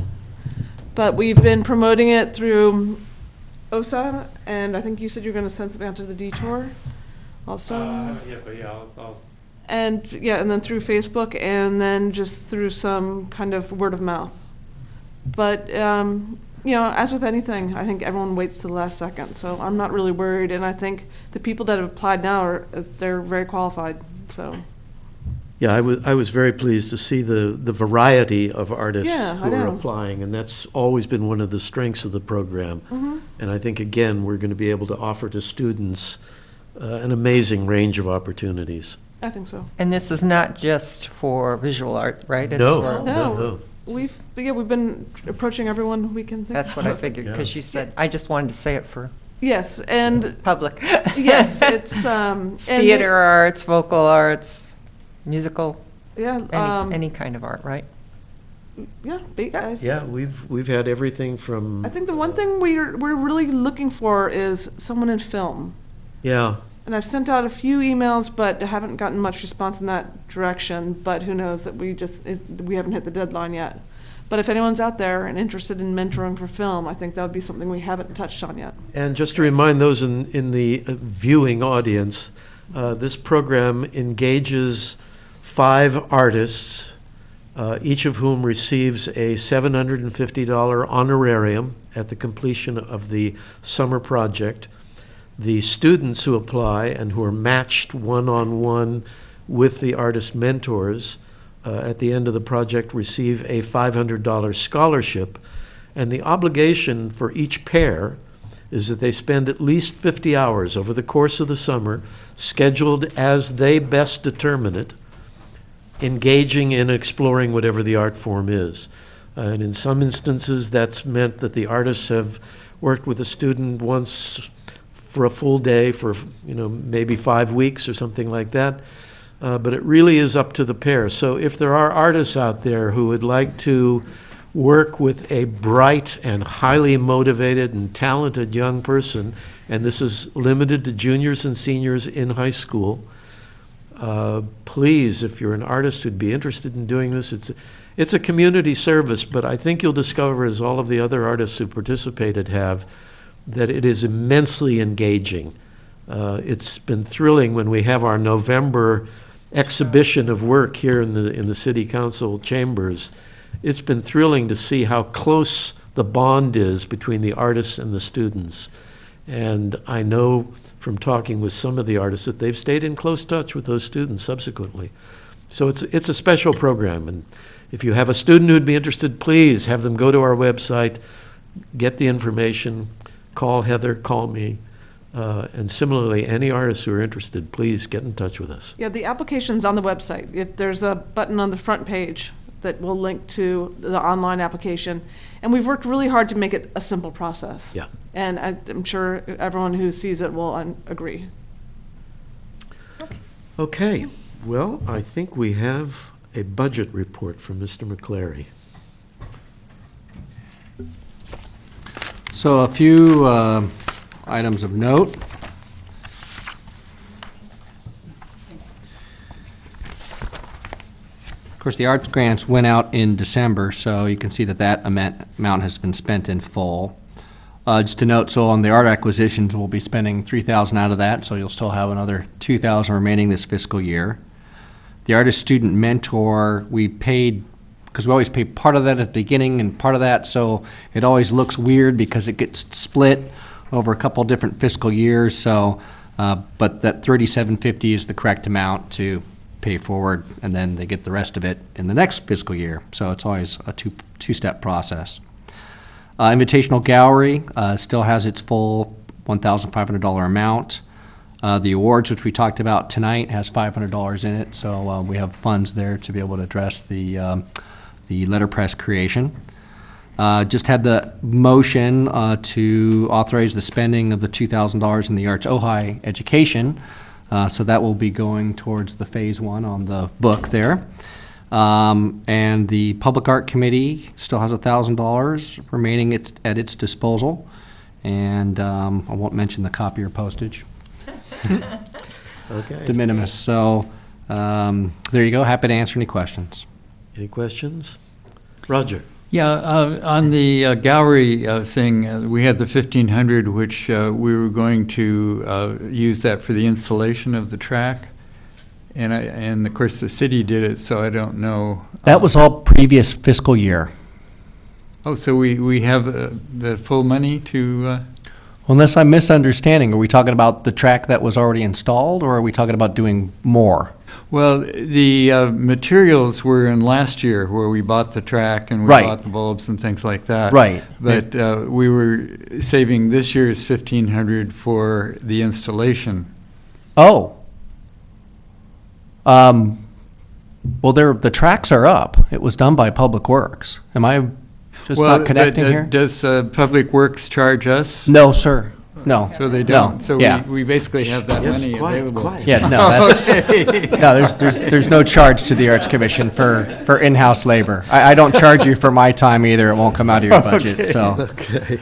But we've been promoting it through OSA, and I think you said you're going to send something out to the Detour also. I'll. And then through Facebook, and then just through some kind of word of mouth. But as with anything, I think everyone waits to the last second. So I'm not really worried, and I think the people that have applied now they're very qualified. So. Yeah, I was very pleased to see the variety of artists Yeah, who I are know. applying, and that's always been one of the strengths of the program. Mm-hmm. And I think, again, we're going to be able to offer to students an amazing range of opportunities. I think so. And this is not just for visual art, right? It's No, for- no. We've been approaching everyone we can think of. That's what I figured, because you said, I just wanted to say it for Yes, and, public. yes, it's, and Theater arts, vocal arts, musical, yeah, any kind of art, right? yeah, Yeah, we've had everything from, I think the one thing we're really looking for is someone in film. yeah, And I've sent out a few emails, but haven't gotten much response in that direction. But who knows, that we haven't hit the deadline yet. But if anyone's out there and interested in mentoring for film, I think that would be something we haven't touched on yet. and just to remind those in the viewing audience, this program engages 5 artists, each of whom receives a $750 honorarium at the completion of the summer project. The students who apply and who are matched one-on-one with the artist mentors at the end of the project receive a $500 scholarship. And the obligation for each pair is that they spend at least 50 hours over the course of the summer, scheduled as they best determine it, engaging in exploring whatever the art form is. And in some instances, that's meant that the artists have worked with a student once for a full day for, maybe 5 weeks or something like that. But it really is up to the pair. So if there are artists out there who would like to work with a bright and highly motivated and talented young person, and this is limited to juniors and seniors in high school, please, if you're an artist who'd be interested in doing this, it's a community service, but I think you'll discover, as all of the other artists who participated have, that it is immensely engaging. It's been thrilling when we have our November exhibition of work here in the City Council chambers. It's been thrilling to see how close the bond is between the artists and the students. And I know from talking with some of the artists that they've stayed in close touch with those students subsequently. So it's a special program. And if you have a student who'd be interested, please have them go to our website, get the information, call Heather, call me. And similarly, any artists who are interested, please get in touch with us. Yeah, the application's on the website. If there's a button on the front page that will link to the online application. And we've worked really hard to make it a simple process. Yeah. And I'm sure everyone who sees it will agree. Okay, well, I think we have a budget report from Mr. McClary. So a few items of note. Of course, the arts grants went out in December, so you can see that amount has been spent in full. Just to note, so on the art acquisitions, we'll be spending $3,000 out of that, so you'll still have another $2,000 remaining this fiscal year. The artist student mentor, we paid, because we always pay part of that at the beginning and part of that, so it always looks weird because it gets split over a couple different fiscal years. So, but that $3,750 is the correct amount to pay forward, and then they get the rest of it in the next fiscal year. So it's always a two-step process. Invitational Gallery still has its full $1,500 amount. The awards, which we talked about tonight, has $500 in it, so we have funds there to be able to address the letterpress creation. Just had the motion to authorize the spending of the $2,000 in the Arts Ojai education, so that will be going towards the Phase 1 on the book there. And the Public Art Committee still has $1,000 remaining at its disposal, and I won't mention the copier postage. Okay. De minimis. So there you go. Happy to answer any questions. Any questions? Roger? Yeah, on the gallery thing, we had the 1,500, which we were going to use that for the installation of the track. And of course, the city did it, so I don't know. That was all previous fiscal year. Oh, so we have the full money to, Unless I'm misunderstanding, are we talking about the track that was already installed, or are we talking about doing more? well, the materials were in last year where we bought the track and we Right. bought the bulbs and things like that. Right. But we were saving this year's 1,500 for the installation. Oh. Well, the tracks are up. It was done by Public Works. Am I just not connecting here? Does Public Works charge us? No, sir. No. So they No. don't? So Yeah. we basically have that Yes, money quiet, available? quiet. Yeah, no, there's no charge to the Arts Commission for in-house labor. I don't charge you for my time either. It won't come out of your budget, so. Okay.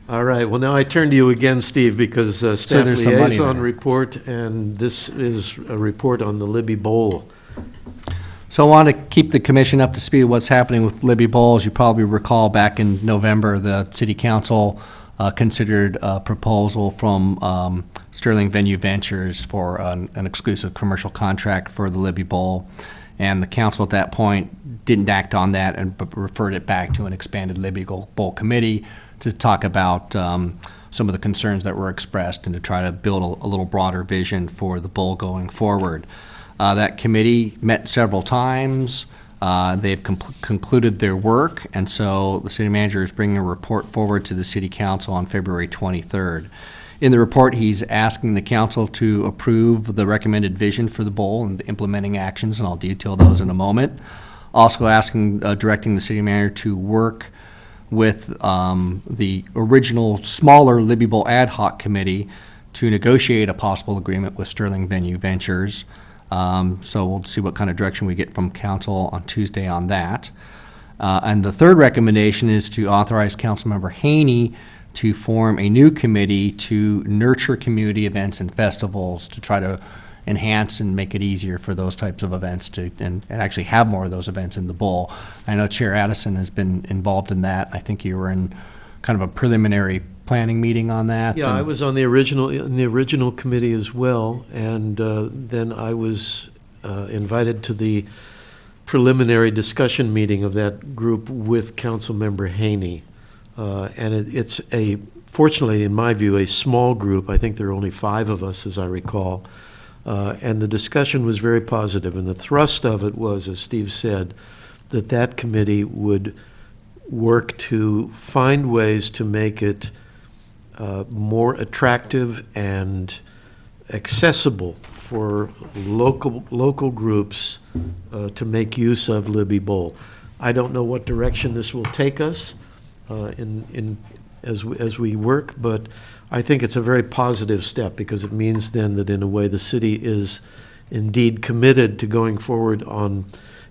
All right, well, now I turn to you again, Steve, because staff there's some money liaison there. report, and this is a report on the Libby Bowl. So I want to keep the commission up to speed with what's happening with Libby Bowl. As you probably recall, back in November, the city council considered a proposal from Sterling Venue Ventures for an exclusive commercial contract for the Libby Bowl. And the council at that point didn't act on that and referred it back to an expanded Libby Bowl committee to talk about some of the concerns that were expressed and to try to build a little broader vision for the bowl going forward. That committee met several times. They've concluded their work, and so the city manager is bringing a report forward to the city council on February 23rd. In the report, he's asking the council to approve the recommended vision for the bowl and the implementing actions, and I'll detail those in a moment. Also directing the city manager to work with the original smaller Libby Bowl ad hoc committee to negotiate a possible agreement with Sterling Venue Ventures. So we'll see what kind of direction we get from council on Tuesday on that. And the third recommendation is to authorize Councilmember Haney to form a new committee to nurture community events and festivals to try to enhance and make it easier for those types of events to, and actually have more of those events in the bowl. I know Chair Addison has been involved in that. I think you were in kind of a preliminary planning meeting on that. Yeah, and- I was in the original committee as well, and then I was invited to the preliminary discussion meeting of that group with Councilmember Haney. And it's fortunately, in my view, a small group. I think there are only 5 of us, as I recall. And the discussion was very positive, and the thrust of it was, as Steve said, that committee would work to find ways to make it more attractive and accessible for local groups to make use of Libby Bowl. I don't know what direction this will take us as we work, but I think it's a very positive step because it means then that in a way the city is indeed committed to going forward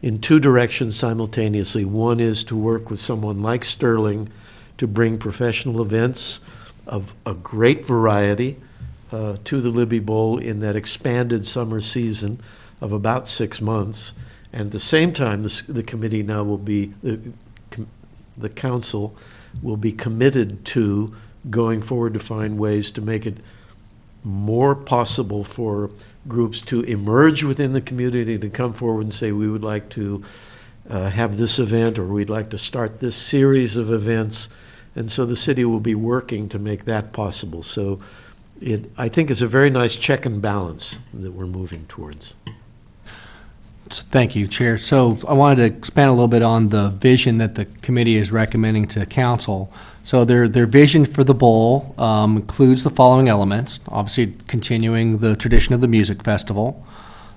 in 2 directions simultaneously. One is to work with someone like Sterling to bring professional events of a great variety to the Libby Bowl in that expanded summer season of about 6 months. And at the same time, the committee now will be, the council will be committed to going forward to find ways to make it more possible for groups to emerge within the community, to come forward and say, we would like to have this event, or we'd like to start this series of events. And so the city will be working to make that possible. So I think it's a very nice check and balance that we're moving towards. So thank you, Chair. So I wanted to expand a little bit on the vision that the committee is recommending to council. So their vision for the bowl includes the following elements. Obviously, continuing the tradition of the music festival.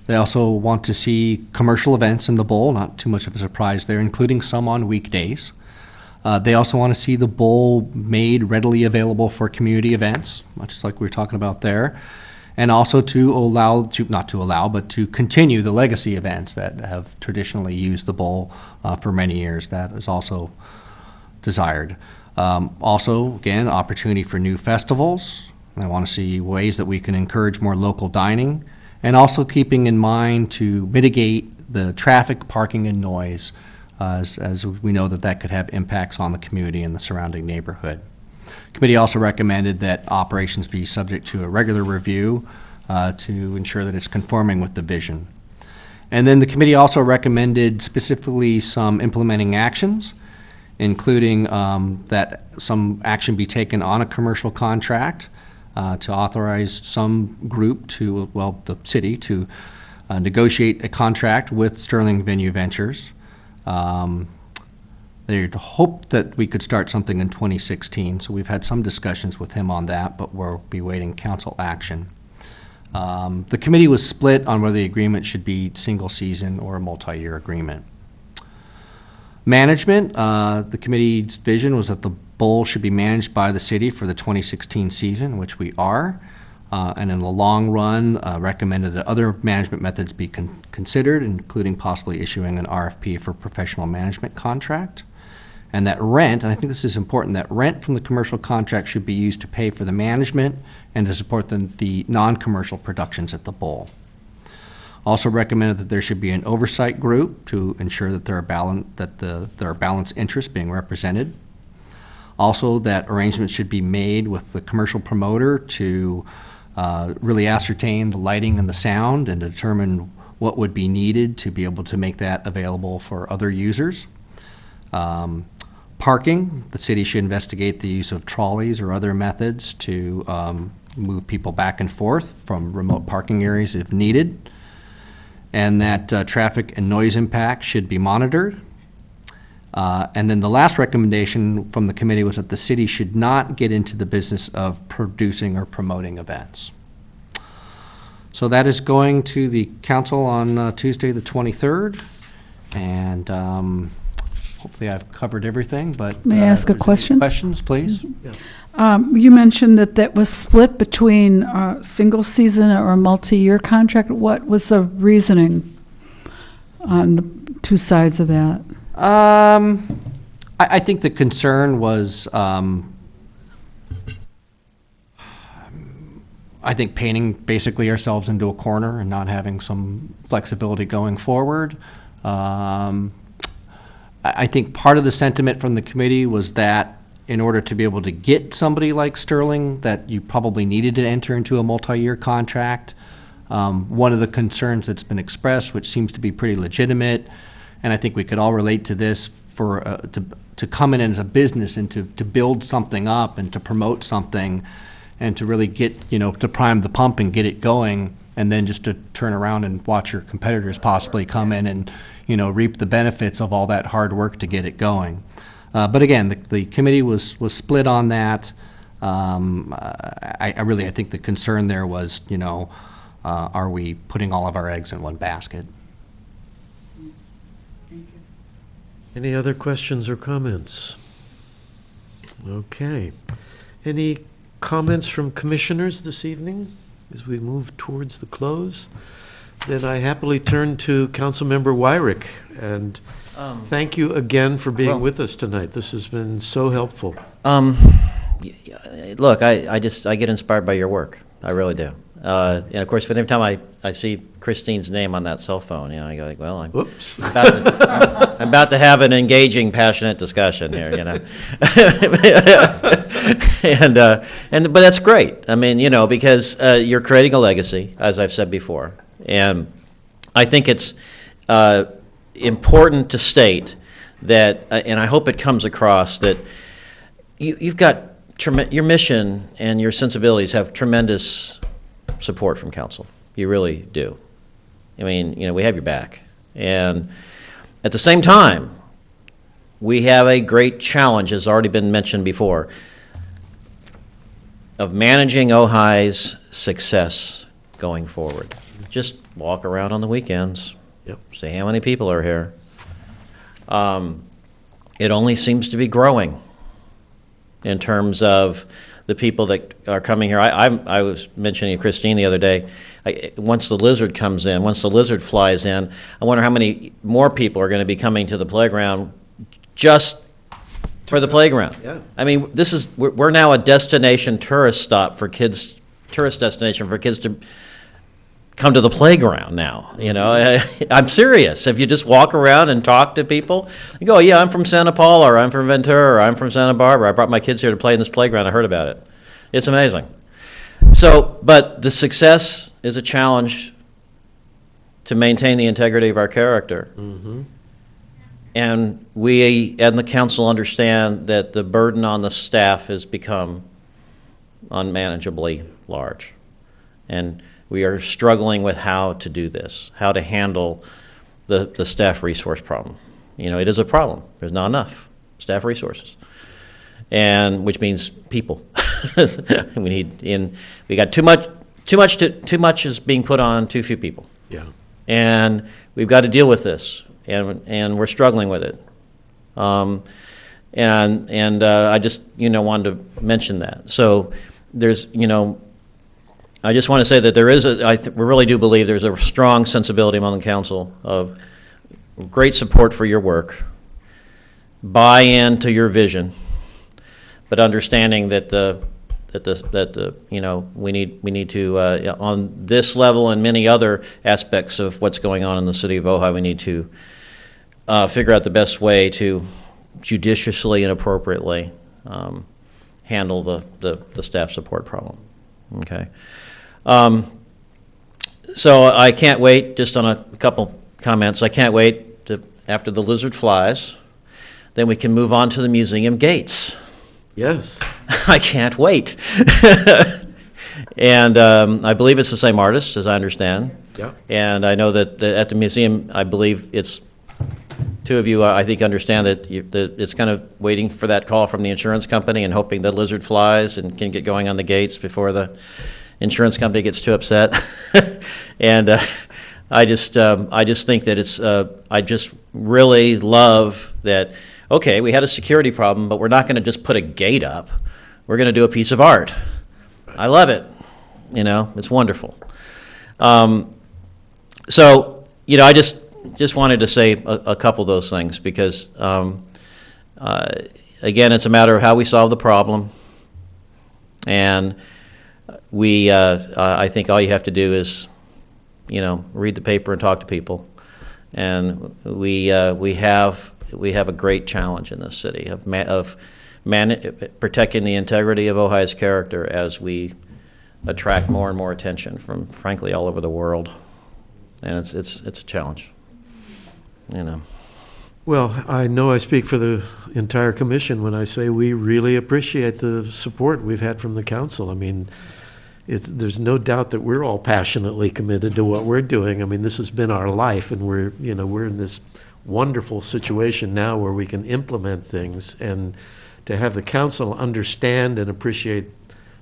They also want to see commercial events in the bowl, not too much of a surprise there, including some on weekdays. They also want to see the bowl made readily available for community events, much like we were talking about there. And also to continue the legacy events that have traditionally used the bowl for many years. That is also desired. Also, again, opportunity for new festivals. I want to see ways that we can encourage more local dining, and also keeping in mind to mitigate the traffic, parking, and noise, as we know that could have impacts on the community and the surrounding neighborhood. Committee also recommended that operations be subject to a regular review to ensure that it's conforming with the vision. And then the committee also recommended specifically some implementing actions, including that some action be taken on a commercial contract to authorize some group to, the city, to negotiate a contract with Sterling Venue Ventures. They'd hoped that we could start something in 2016, so we've had some discussions with him on that, but we'll be waiting council action. The committee was split on whether the agreement should be single season or a multi-year agreement. Management, the committee's vision was that the bowl should be managed by the city for the 2016 season, which we are. And in the long run, recommended that other management methods be considered, including possibly issuing an RFP for professional management contract. And that rent, and I think this is important, that rent from the commercial contract should be used to pay for the management and to support the non-commercial productions at the bowl. Also recommended that there should be an oversight group to ensure that there are balanced interests being represented. Also, that arrangements should be made with the commercial promoter to really ascertain the lighting and the sound and determine what would be needed to be able to make that available for other users. Parking, the city should investigate the use of trolleys or other methods to move people back and forth from remote parking areas if needed. And that traffic and noise impact should be monitored. And then the last recommendation from the committee was that the city should not get into the business of producing or promoting events. So that is going to the council on Tuesday, the 23rd. And hopefully I've covered everything, but. May I ask a if there's any question? Questions, please? You mentioned that was split between a single season or a multi-year contract. What was the reasoning on the two sides of that? I think the concern was, I think painting basically ourselves into a corner and not having some flexibility going forward. I think part of the sentiment from the committee was that in order to be able to get somebody like Sterling, that you probably needed to enter into a multi-year contract. One of the concerns that's been expressed, which seems to be pretty legitimate, and I think we could all relate to this, for to come in as a business and to build something up and to promote something and to really get, to prime the pump and get it going, and then just to turn around and watch your competitors possibly come in and, reap the benefits of all that hard work to get it going. But again, the committee was split on that. I think the concern there was, are we putting all of our eggs in one basket? Any other questions or comments? Okay. Any comments from commissioners this evening as we move towards the close? Then I happily turn to Councilmember Wyrick, and thank you again for being with us tonight. This has been so helpful. Look, I get inspired by your work. I really do. And of course, every time I see Christine's name on that cell phone, I go like, well, I'm about to have an engaging, passionate discussion here, but that's great. I mean, because you're creating a legacy, as I've said before, and I think it's important to state that, and I hope it comes across that you've got your mission and your sensibilities have tremendous support from council. You really do. I mean, we have your back. And at the same time, we have a great challenge, as already been mentioned before, of managing Ojai's success going forward. Just walk around on the weekends. Yep. See how many people are here. It only seems to be growing in terms of the people that are coming here. I was mentioning to Christine the other day, once the lizard comes in, once the lizard flies in, I wonder how many more people are going to be coming to the playground just for the playground. Yeah. I mean, we're now a destination tourist destination for kids to come to the playground now. I'm serious. If you just walk around and talk to people, you go, yeah, I'm from Santa Paula, or I'm from Ventura, or I'm from Santa Barbara. I brought my kids here to play in this playground. I heard about it. It's amazing. So, but the success is a challenge to maintain the integrity of our character. Mm-hmm. And we and the council understand that the burden on the staff has become unmanageably large. And we are struggling with how to do this, how to handle the staff resource problem. It is a problem. There's not enough staff resources, and which means people. We got too too much is being put on too few people. Yeah. And we've got to deal with this, and we're struggling with it. I just, wanted to mention that. So there's, I just want to say that there is we really do believe there's a strong sensibility among the council of great support for your work, buy-in to your vision, but understanding that we need to on this level and many other aspects of what's going on in the city of Ojai, we need to figure out the best way to judiciously and appropriately handle the staff support problem. Okay. So I can't wait, just on a couple comments, I can't wait to, after the lizard flies, then we can move on to the museum gates. Yes. I can't wait. And I believe it's the same artist, as I understand. Yeah. And I know that at the museum, I believe it's, two of you, I think, understand that it's kind of waiting for that call from the insurance company and hoping the lizard flies and can get going on the gates before the insurance company gets too upset. And I just think that it's, I just really love that, okay, we had a security problem, but we're not going to just put a gate up. We're going to do a piece of art. I love it. It's wonderful. So, I just wanted to say a couple of those things because, again, it's a matter of how we solve the problem. And I think all you have to do is, read the paper and talk to people. And we have a great challenge in this city of protecting the integrity of Ojai's character as we attract more and more attention from, frankly, all over the world. And it's a challenge. Well, I know I speak for the entire commission when I say we really appreciate the support we've had from the council. I mean, there's no doubt that we're all passionately committed to what we're doing. I mean, this has been our life, and we're in this wonderful situation now where we can implement things, and to have the council understand and appreciate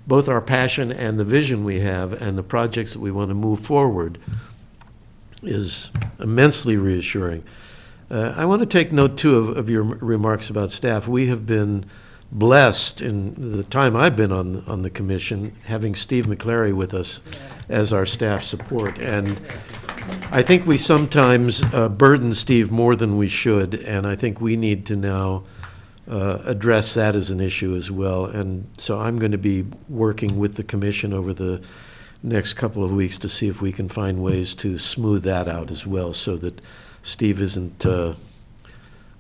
both our passion and the vision we have and the projects that we want to move forward is immensely reassuring. I want to take note, too, of your remarks about staff. We have been blessed in the time I've been on the commission, having Steve McClary with us as our staff support. And I think we sometimes burden Steve more than we should, and I think we need to now address that as an issue as well. And so I'm going to be working with the commission over the next couple of weeks to see if we can find ways to smooth that out as well, so that Steve isn't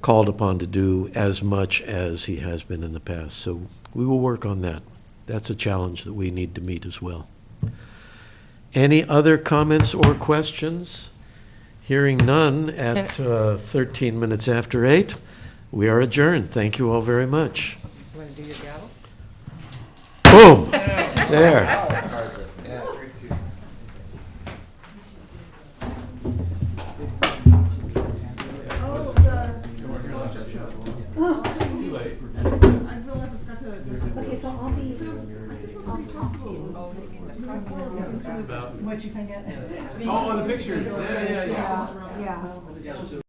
called upon to do as much as he has been in the past. So we will work on that. That's a challenge that we need to meet as well. Any other comments or questions? Hearing none at 13 minutes after 8, we are adjourned. Thank you all very much. You want to do your gavel? Boom! There. Okay, so I'll be talking to you. What'd you find out? Oh, the pictures. Yeah. Yeah.